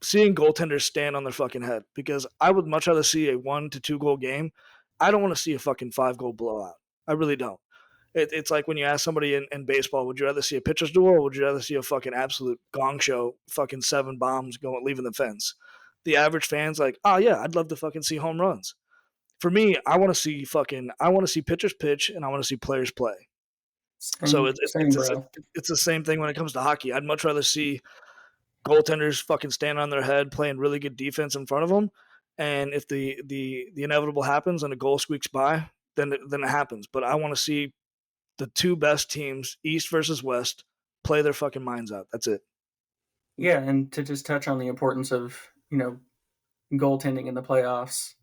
seeing goaltenders stand on their fucking head. Because I would much rather see a 1 to 2 goal game. I don't want to see a fucking 5-goal blowout. I really don't. It's like when you ask somebody in baseball, would you rather see a pitcher's duel or would you rather see a fucking absolute gong show, fucking 7 bombs leaving the fence? The average fan's like, oh yeah, I'd love to fucking see home runs. For me, I want to see pitchers pitch and I want to see players play. So it's the same thing when it comes to hockey. I'd much rather see goaltenders fucking stand on their head, playing really good defense in front of them. And if the inevitable happens and a goal squeaks by, then it happens. But I want to see the two best teams, East versus West, play their fucking minds out. That's it. Yeah, and to just touch on the importance of, goaltending in the playoffs,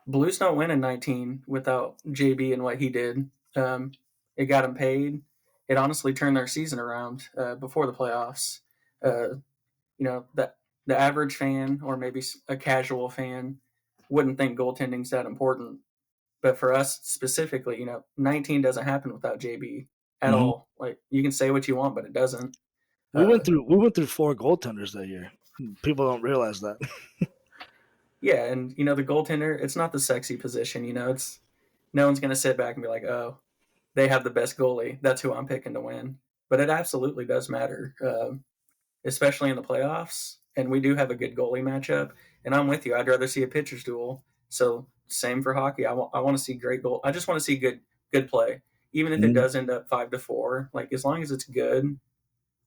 Blues don't win in 19 without JB and what he did. It got him paid. It honestly turned their season around before the playoffs. That the average fan or maybe a casual fan wouldn't think goaltending's that important. But for us specifically, 19 doesn't happen without JB at all. Like, you can say what you want, but it doesn't. We went through 4 goaltenders that year. People don't realize that. Yeah, and the goaltender, it's not the sexy position. It's no one's gonna sit back and be like, oh, they have the best goalie. That's who I'm picking to win. But it absolutely does matter, especially in the playoffs. And we do have a good goalie matchup. And I'm with you. I'd rather see a pitcher's duel. So same for hockey. I want to see great goal. I just want to see good play, even if it does end up 5-4. Like, as long as it's good,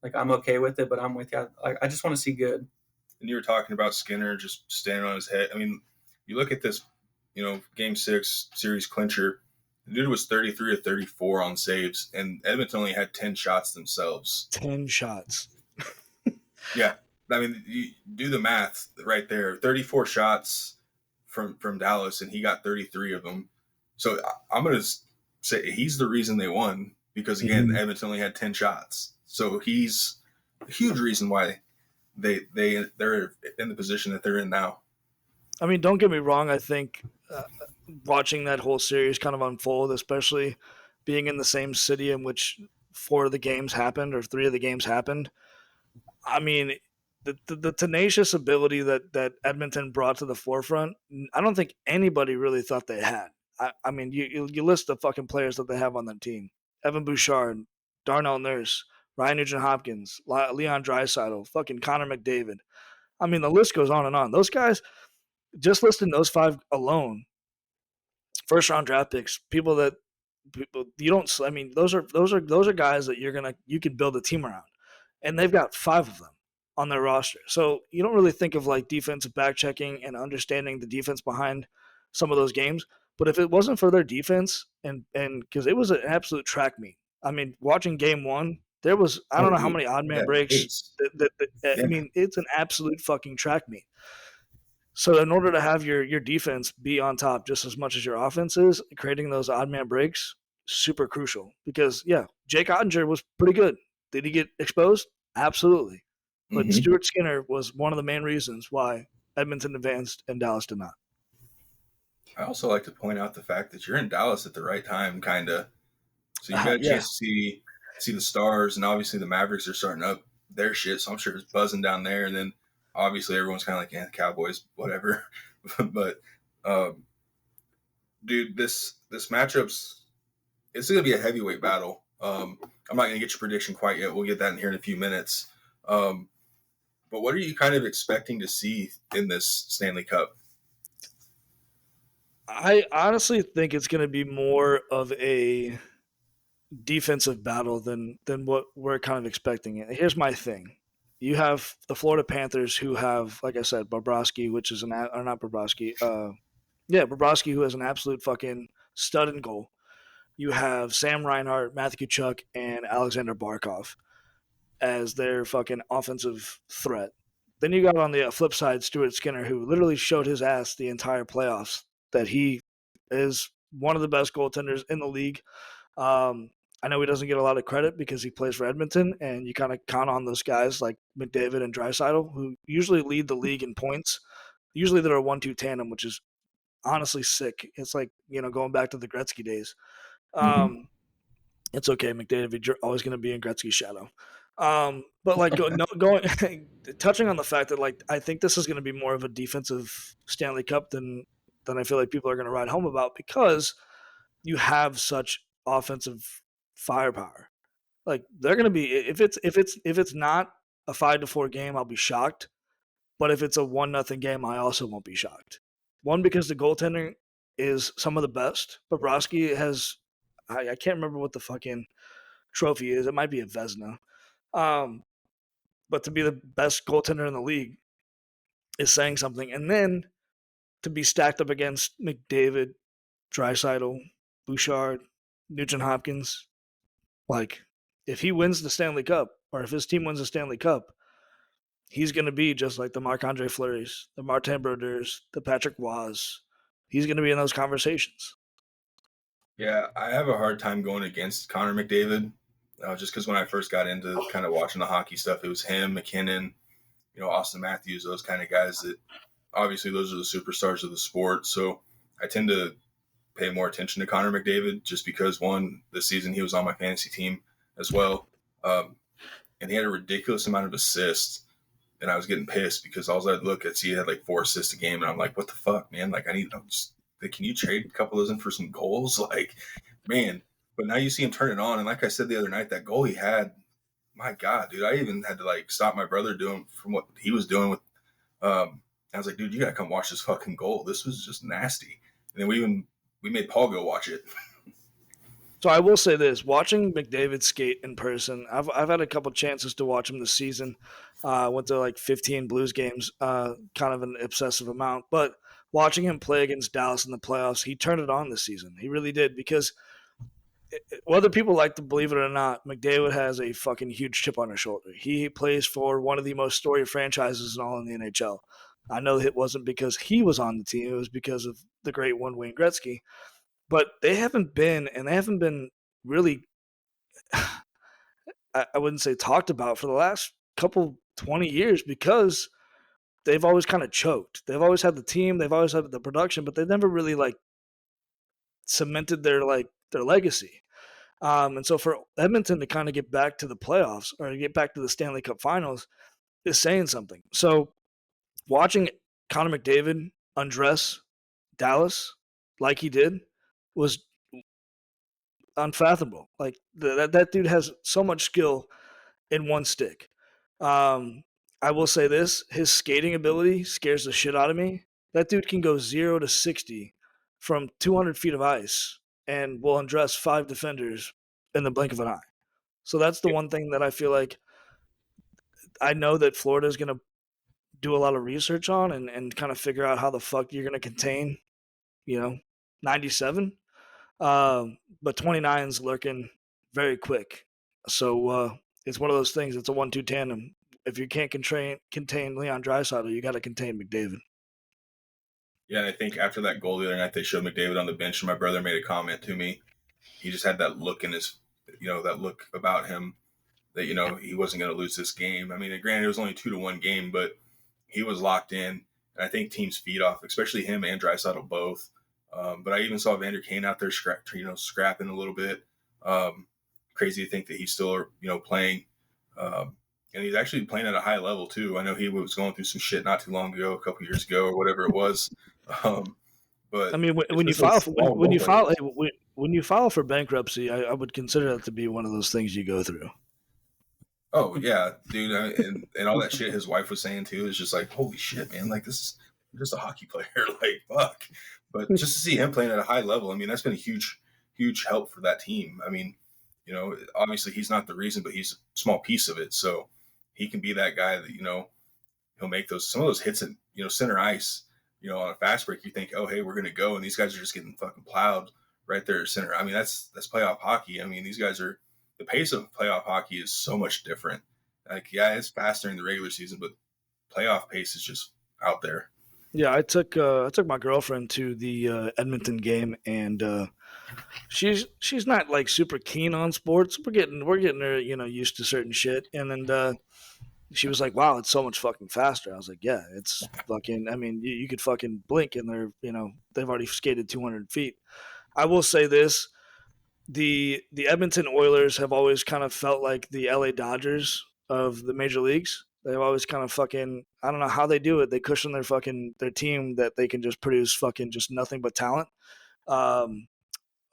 like, I'm okay with it. But I'm with you. I just want to see good. And you were talking about Skinner just standing on his head. I mean, you look at this, Game 6 series clincher. The dude was 33 of 34 on saves, and Edmonton only had 10 shots themselves. 10 shots. Yeah. I mean, you do the math right there. 34 shots from Dallas, and he got 33 of them. So I'm going to say he's the reason they won because, again, Edmonton only had 10 shots. So he's a huge reason why they're in the position that they're in now. I mean, don't get me wrong. I think watching that whole series kind of unfold, especially being in the same city in which 4 of the games happened or 3 of the games happened, I mean, the tenacious ability that Edmonton brought to the forefront, I don't think anybody really thought they had. I mean, you list the fucking players that they have on that team: Evan Bouchard, Darnell Nurse, Ryan Nugent-Hopkins, Leon Draisaitl, fucking Connor McDavid. I mean, the list goes on and on. Those guys, just listing those 5 alone, first round draft picks, people you don't. I mean, those are guys that you can build a team around, and they've got 5 of them on their roster. So you don't really think of like defensive back checking and understanding the defense behind some of those games. But if it wasn't for their defense and because it was an absolute track meet. I mean, watching game 1, there was I don't know how many odd man breaks. I mean, it's an absolute fucking track meet. So in order to have your defense be on top just as much as your offense is, creating those odd man breaks, super crucial. Because, yeah, Jake Ottinger was pretty good. Did he get exposed? Absolutely. But Stuart Skinner was one of the main reasons why Edmonton advanced and Dallas did not. I also like to point out the fact that you're in Dallas at the right time, kind of. So you got a chance to see the Stars, and obviously the Mavericks are starting up their shit, so I'm sure it's buzzing down there. And then obviously everyone's kind of like, yeah, Cowboys, whatever. But, dude, this matchup's it's going to be a heavyweight battle. I'm not going to get your prediction quite yet. We'll get that in here in a few minutes. But what are you kind of expecting to see in this Stanley Cup? I honestly think it's going to be more of a defensive battle than what we're kind of expecting. Here's my thing. You have the Florida Panthers who have, like I said, Bobrovsky, which is not Bobrovsky. Bobrovsky, who has an absolute fucking stud in goal. You have Sam Reinhart, Matthew Tkachuk, and Alexander Barkov as their fucking offensive threat. Then you got on the flip side Stuart Skinner, who literally showed his ass the entire playoffs that he is one of the best goaltenders in the league. I know he doesn't get a lot of credit because he plays for Edmonton, and you kind of count on those guys like McDavid and Draisaitl, who usually lead the league in points. Usually they're a 1-2 tandem, which is honestly sick. It's like, going back to the Gretzky days. It's okay, McDavid, you're always going to be in Gretzky's shadow. But like going touching on the fact that like I think this is going to be more of a defensive Stanley Cup than I feel like people are going to ride home about, because you have such offensive firepower. Like they're going to be if it's not a 5-4 game, I'll be shocked. But if it's a 1-0 game, I also won't be shocked. One, because the goaltending is some of the best. Bobrovsky has I can't remember what the fucking trophy is. It might be a Vezina. But to be the best goaltender in the league is saying something. And then to be stacked up against McDavid, Draisaitl, Bouchard, Nugent-Hopkins, like if he wins the Stanley Cup, or if his team wins the Stanley Cup, he's going to be just like the Marc-Andre Fleury's, the Martin Brodeurs, the Patrick Roys. He's going to be in those conversations. Yeah, I have a hard time going against Connor McDavid, just because when I first got into kind of watching the hockey stuff, it was him, McKinnon, Austin Matthews, those kind of guys that obviously those are the superstars of the sport. So I tend to pay more attention to Connor McDavid just because, one, this season he was on my fantasy team as well. And he had a ridiculous amount of assists. And I was getting pissed because all I'd look at, see, he had like 4 assists a game. And I'm like, what the fuck, man? Like, can you trade a couple of those in for some goals? Like, man. But now you see him turn it on. And like I said the other night, that goal he had, my God, dude, I even had to like stop my brother doing from what he was doing with, I was like, dude, you got to come watch this fucking goal. This was just nasty. And then we made Paul go watch it. So I will say this: watching McDavid skate in person, I've had a couple chances to watch him this season. Went to like 15 Blues games, kind of an obsessive amount. But watching him play against Dallas in the playoffs, he turned it on this season. He really did, because whether people like to believe it or not, McDavid has a fucking huge chip on his shoulder. He plays for one of the most storied franchises in all in the NHL. I know it wasn't because he was on the team; it was because of the great one, Wayne Gretzky. But they haven't been really. I wouldn't say talked about for the last couple 20 years because they've always kind of choked. They've always had the team, they've always had the production, but they've never really like cemented their legacy. And so for Edmonton to kind of get back to the playoffs or get back to the Stanley Cup Finals is saying something. So watching Connor McDavid undress Dallas like he did was unfathomable. Like that dude has so much skill in one stick. I will say this: his skating ability scares the shit out of me. That dude can go 0 to 60 from 200 feet of ice and will undress 5 defenders in the blink of an eye. So that's the one thing that I feel like I know that Florida is going to do a lot of research on and kind of figure out how the fuck you're going to contain, 97. But 29 is lurking very quick. So it's one of those things. It's a 1-2 tandem. If you can't contain Leon Draisaitl, you got to contain McDavid. Yeah, I think after that goal the other night, they showed McDavid on the bench, and my brother made a comment to me. He just had that look in his, that look about him that, he wasn't going to lose this game. I mean, granted, it was only 2-1 game, but he was locked in. And I think teams feed off, especially him and Draisaitl both. But I even saw Vander Kane out there, scrapping a little bit. Crazy to think that he's still, playing. And he's actually playing at a high level too. I know he was going through some shit not too long ago, a couple years ago or whatever it was. But I mean, when you file for bankruptcy, I would consider that to be one of those things you go through. Oh yeah, dude, and all that shit his wife was saying too is just like, holy shit, man! Like, this is just a hockey player, like fuck. But just to see him playing at a high level, I mean, that's been a huge help for that team. I mean, obviously he's not the reason, but he's a small piece of it. So he can be that guy that he'll make some of those hits at center ice. On a fast break, you think, oh hey, we're gonna go, and these guys are just getting fucking plowed right there at center. I mean, that's playoff hockey. I mean, these guys are. The pace of playoff hockey is so much different. Like, yeah, it's fast during the regular season, but playoff pace is just out there. Yeah, I took my girlfriend to the Edmonton game, and she's not like super keen on sports. We're getting her used to certain shit, and then she was like, "Wow, it's so much fucking faster." I was like, "Yeah, it's fucking. I mean, you could fucking blink, and they've already skated 200 feet." I will say this. The Edmonton Oilers have always kind of felt like the LA Dodgers of the major leagues. They've always kind of fucking, I don't know how they do it. They cushion their team that they can just produce fucking just nothing but talent.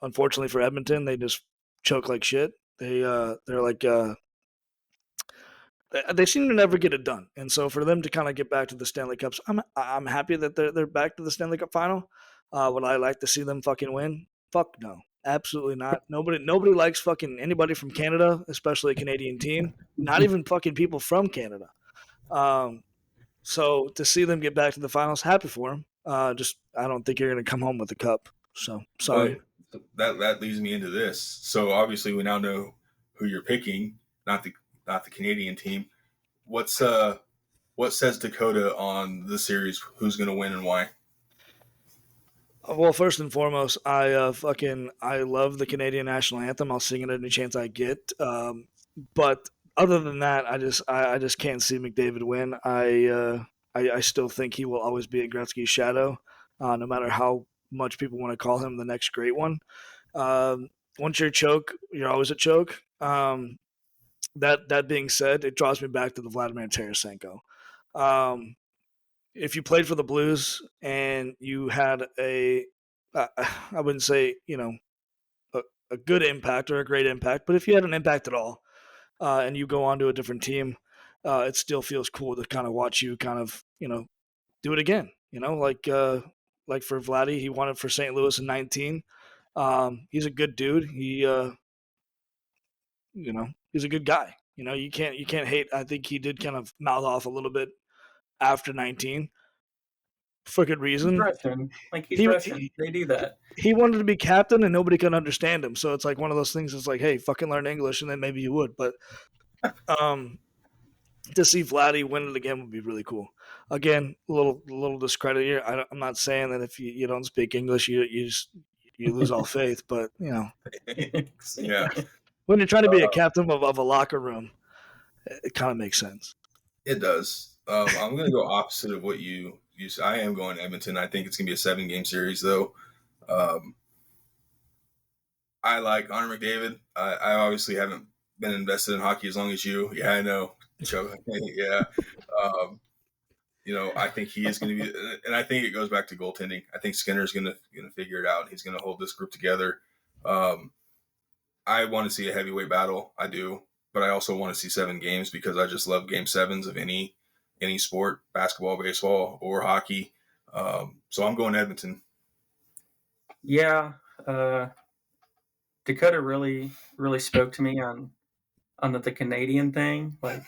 Unfortunately for Edmonton, they just choke like shit. They're like they seem to never get it done. And so for them to kind of get back to the Stanley Cups, I'm happy that they're back to the Stanley Cup final. Would I like to see them fucking win? Fuck no. Absolutely not. Nobody likes fucking anybody from Canada, especially a Canadian team. Not even fucking people from Canada. So to see them get back to the finals, happy for them. Just I don't think you're going to come home with the cup. So sorry. That leads me into this. So obviously we now know who you're picking, not the Canadian team. What says Dakota on the series? Who's going to win and why? Well, first and foremost, I love the Canadian national anthem. I'll sing it any chance I get. But other than that, I just can't see McDavid win. I still think he will always be a Gretzky's shadow, no matter how much people want to call him the next great one. Once you're a choke, you're always a choke. That being said, it draws me back to the Vladimir Tarasenko. If you played for the Blues and you had I wouldn't say a good impact or a great impact, but if you had an impact at all, and you go on to a different team, it still feels cool to kind of watch you kind of do it again. Like for Vladdy, he won it for St. Louis in 19. He's a good dude. He's a good guy. You can't hate. I think he did kind of mouth off a little bit after 19. freaking reason. Russian. Like, he's Russian. They do that. He wanted to be captain, and nobody could understand him. So it's like one of those things. It's like, hey, fucking learn English, and then maybe you would. But to see Vladdy win it again would be really cool. Again, a little discredit here. I'm not saying that if you don't speak English, you lose all faith. But Yeah. When you're trying to be a captain of a locker room, it kind of makes sense. It does. I'm going to go opposite of what you said. I am going Edmonton. I think it's going to be a 7-game series, though. I like Connor McDavid. I obviously haven't been invested in hockey as long as you. Yeah, I know. Yeah. I think he is going to be, and I think it goes back to goaltending. I think Skinner's going to figure it out. He's going to hold this group together. I want to see a heavyweight battle. I do, but I also want to see 7 games because I just love game 7s of any sport, basketball, baseball, or hockey. So I'm going Edmonton. Yeah. Dakota really, really spoke to me on the Canadian thing. Like,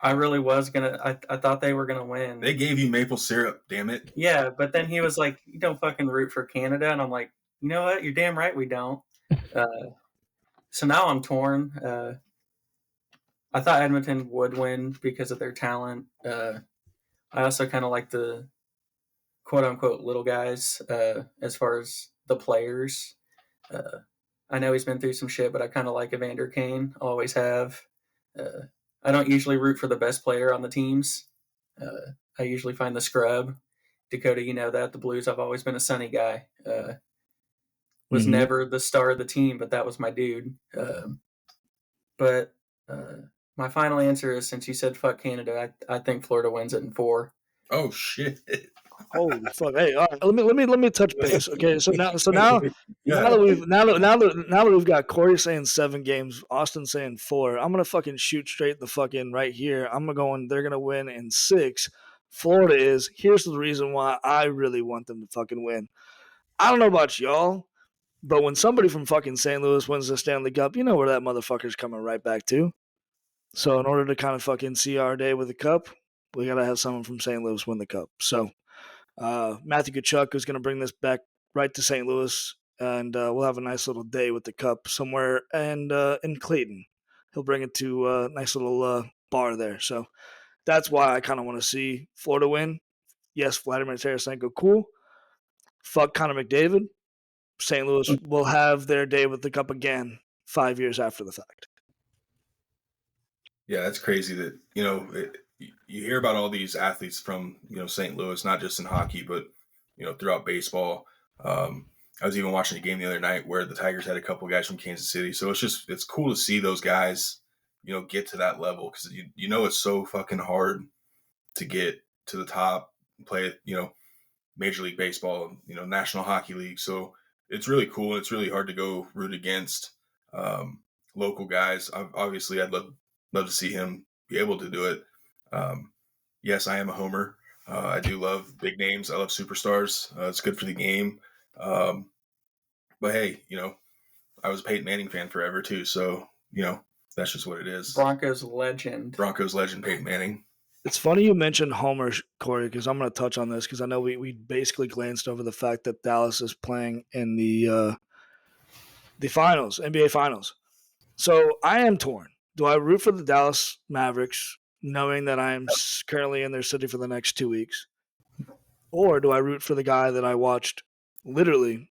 I really was I thought they were gonna win. They gave you maple syrup, damn it. Yeah, but then he was like, "You don't fucking root for Canada," and I'm like, "You know what? You're damn right we don't." So now I'm torn. I thought Edmonton would win because of their talent. I also kind of like the quote unquote little guys as far as the players. I know he's been through some shit, but I kind of like Evander Kane. Always have. I don't usually root for the best player on the teams. I usually find the scrub. Dakota, you know that. The Blues, I've always been a Sunny guy. Was never the star of the team, but that was my dude. But my final answer is, since you said fuck Canada, I think Florida wins it in 4. Oh shit! Holy fuck! Hey, all right, let me touch base. Okay, so now that we've got Corey saying 7 games, Austin saying 4, I'm gonna fucking shoot straight the fucking right here. They're gonna win in 6. Florida is. Here's the reason why I really want them to fucking win. I don't know about y'all, but when somebody from fucking St. Louis wins the Stanley Cup, you know where that motherfucker's coming right back to. So in order to kind of fucking see our day with the cup, we gotta have someone from St. Louis win the cup. So Matthew Tkachuk is going to bring this back right to St. Louis, and we'll have a nice little day with the cup somewhere and in Clayton. He'll bring it to a nice little bar there. So that's why I kind of want to see Florida win. Yes, Vladimir Tarasenko, cool. Fuck Connor McDavid. St. Louis will have their day with the cup again 5 years after the fact. Yeah, that's crazy that, you hear about all these athletes from, St. Louis, not just in hockey, but, throughout baseball. I was even watching a game the other night where the Tigers had a couple guys from Kansas City. So it's cool to see those guys, get to that level, because it's so fucking hard to get to the top and play, Major League Baseball, National Hockey League. So it's really cool. It's really hard to go root against local guys. Obviously, I'd love to see him be able to do it. Yes, I am a homer. I do love big names. I love superstars. It's good for the game. But hey, I was a Peyton Manning fan forever too. So, that's just what it is. Broncos legend Peyton Manning. It's funny you mentioned homer, Corey, because I'm going to touch on this because I know we basically glanced over the fact that Dallas is playing in the finals, NBA finals. So I am torn. Do I root for the Dallas Mavericks, knowing that I am currently in their city for the next 2 weeks? Or do I root for the guy that I watched literally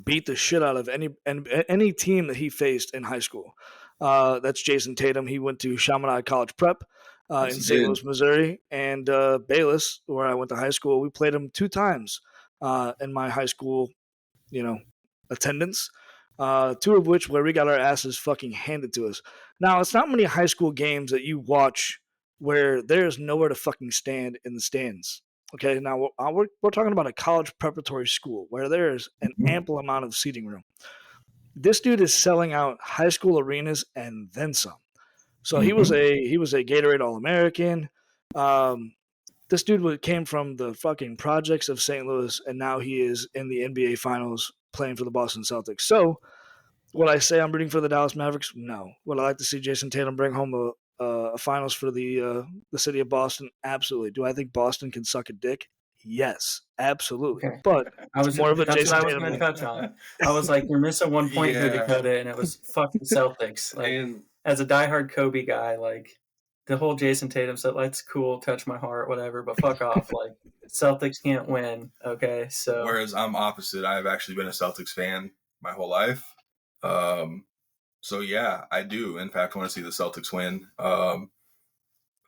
beat the shit out of any team that he faced in high school? That's Jason Tatum. He went to Chaminade College Prep in St. Louis, Missouri. And Bayless, where I went to high school, we played him 2 times in my high school, attendance. 2 of which where we got our asses fucking handed to us. Now, it's not many high school games that you watch where there's nowhere to fucking stand in the stands. Okay, now we're talking about a college preparatory school where there's an ample amount of seating room. This dude is selling out high school arenas and then some. So he was a Gatorade All-American. This dude came from the fucking projects of St. Louis, and now he is in the NBA Finals playing for the Boston Celtics. So, would I say I'm rooting for the Dallas Mavericks? No. Would I like to see Jason Tatum bring home a finals for the city of Boston? Absolutely. Do I think Boston can suck a dick? Yes, absolutely. Okay. But it's more of a That's Jason what I was Tatum going to win. touch on. I was like, you're missing one point here, Yeah. Dakota, and it was fucking Celtics. Like, And as a diehard Kobe guy, like the whole Jason Tatum stuff, that's cool, touch my heart, whatever, but fuck off. Like, Celtics can't win. Okay, so whereas I'm opposite, I've actually been a Celtics fan my whole life. So yeah, I do in fact want to see the Celtics win. I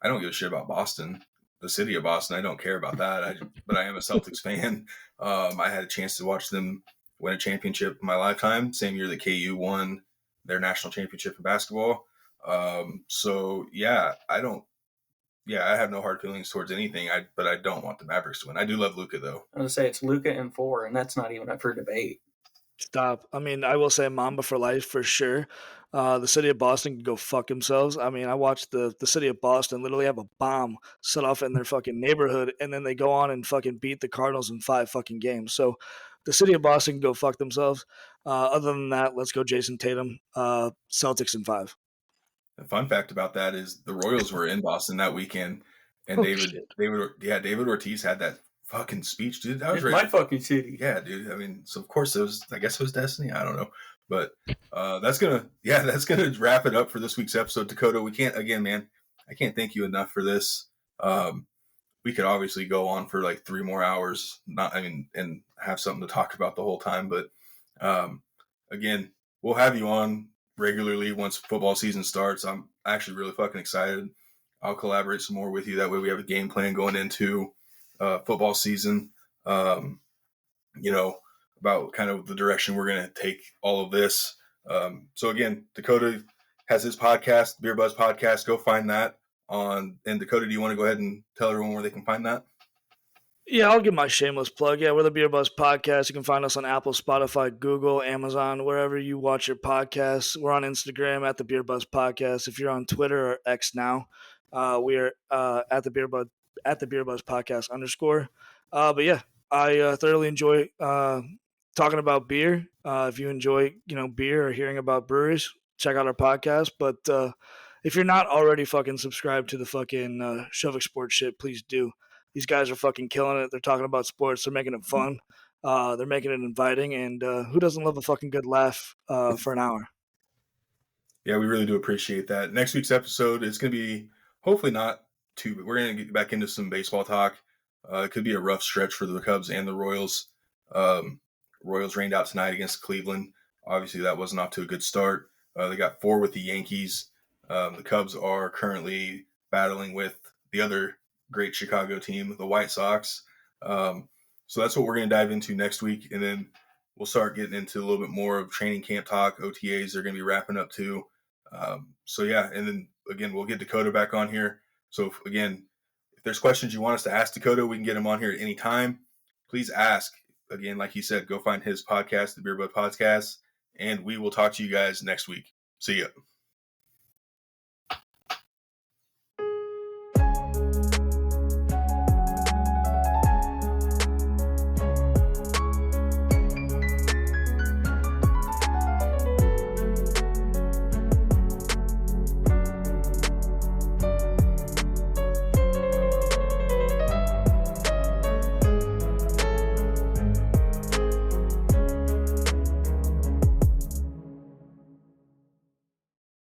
don't give a shit about Boston, the city of Boston. I don't care about that. But I am a Celtics fan. I had a chance to watch them win a championship in my lifetime. Same year that KU won their national championship in basketball. So yeah, I have no hard feelings towards anything. But I don't want the Mavericks to win. I do love Luka though. I'm gonna say it's Luka and 4, and that's not even up for debate. Stop. I mean, I will say Mamba for life for sure. The city of Boston can go fuck themselves. I mean, I watched the city of Boston literally have a bomb set off in their fucking neighborhood, and then they go on and fucking beat the Cardinals in 5 fucking games. So the city of Boston can go fuck themselves. Other than that, let's go Jason Tatum. Celtics in 5. The fun fact about that is the Royals were in Boston that weekend, and Oh, David Ortiz had that fucking speech, dude. I was It's ready. my fucking city. Yeah, dude. I mean, so of course I guess it was destiny. I don't know, but that's gonna wrap it up for this week's episode. Dakota, I can't thank you enough for this. We could obviously go on for like 3 more hours, and have something to talk about the whole time. But again, we'll have you on regularly once football season starts. I'm actually really fucking excited. I'll collaborate some more with you. That way we have a game plan going into football season. About kind of the direction we're going to take all of this. So again, Dakota has his podcast, Beer Buzz Podcast. Go find that on. And Dakota, do you want to go ahead and tell everyone where they can find that? Yeah, I'll give my shameless plug. Yeah, we're the Beer Buzz Podcast. You can find us on Apple, Spotify, Google, Amazon, wherever you watch your podcasts. We're on Instagram at the Beer Buzz Podcast. If you're on Twitter or X now, we are at the Beer Buzz Podcast _ But yeah, I thoroughly enjoy talking about beer. If you enjoy beer or hearing about breweries, check out our podcast. But if you're not already fucking subscribed to the fucking Shovik Sports shit, please do. These guys are fucking killing it. They're talking about sports. They're making it fun. They're making it inviting. And who doesn't love a fucking good laugh for an hour? Yeah, we really do appreciate that. Next week's episode is going to be hopefully not too, but we're going to get back into some baseball talk. It could be a rough stretch for the Cubs and the Royals. Royals rained out tonight against Cleveland. Obviously, that wasn't off to a good start. They got 4 with the Yankees. The Cubs are currently battling with the other great Chicago team, the White Sox. So that's what we're going to dive into next week. And then we'll start getting into a little bit more of training camp talk. OTAs are going to be wrapping up too. So yeah, and then again, we'll get Dakota back on here. So if there's questions you want us to ask Dakota, we can get him on here at any time. Please ask. Again, like he said, go find his podcast, the Beer Bud Podcast, and we will talk to you guys next week. See ya.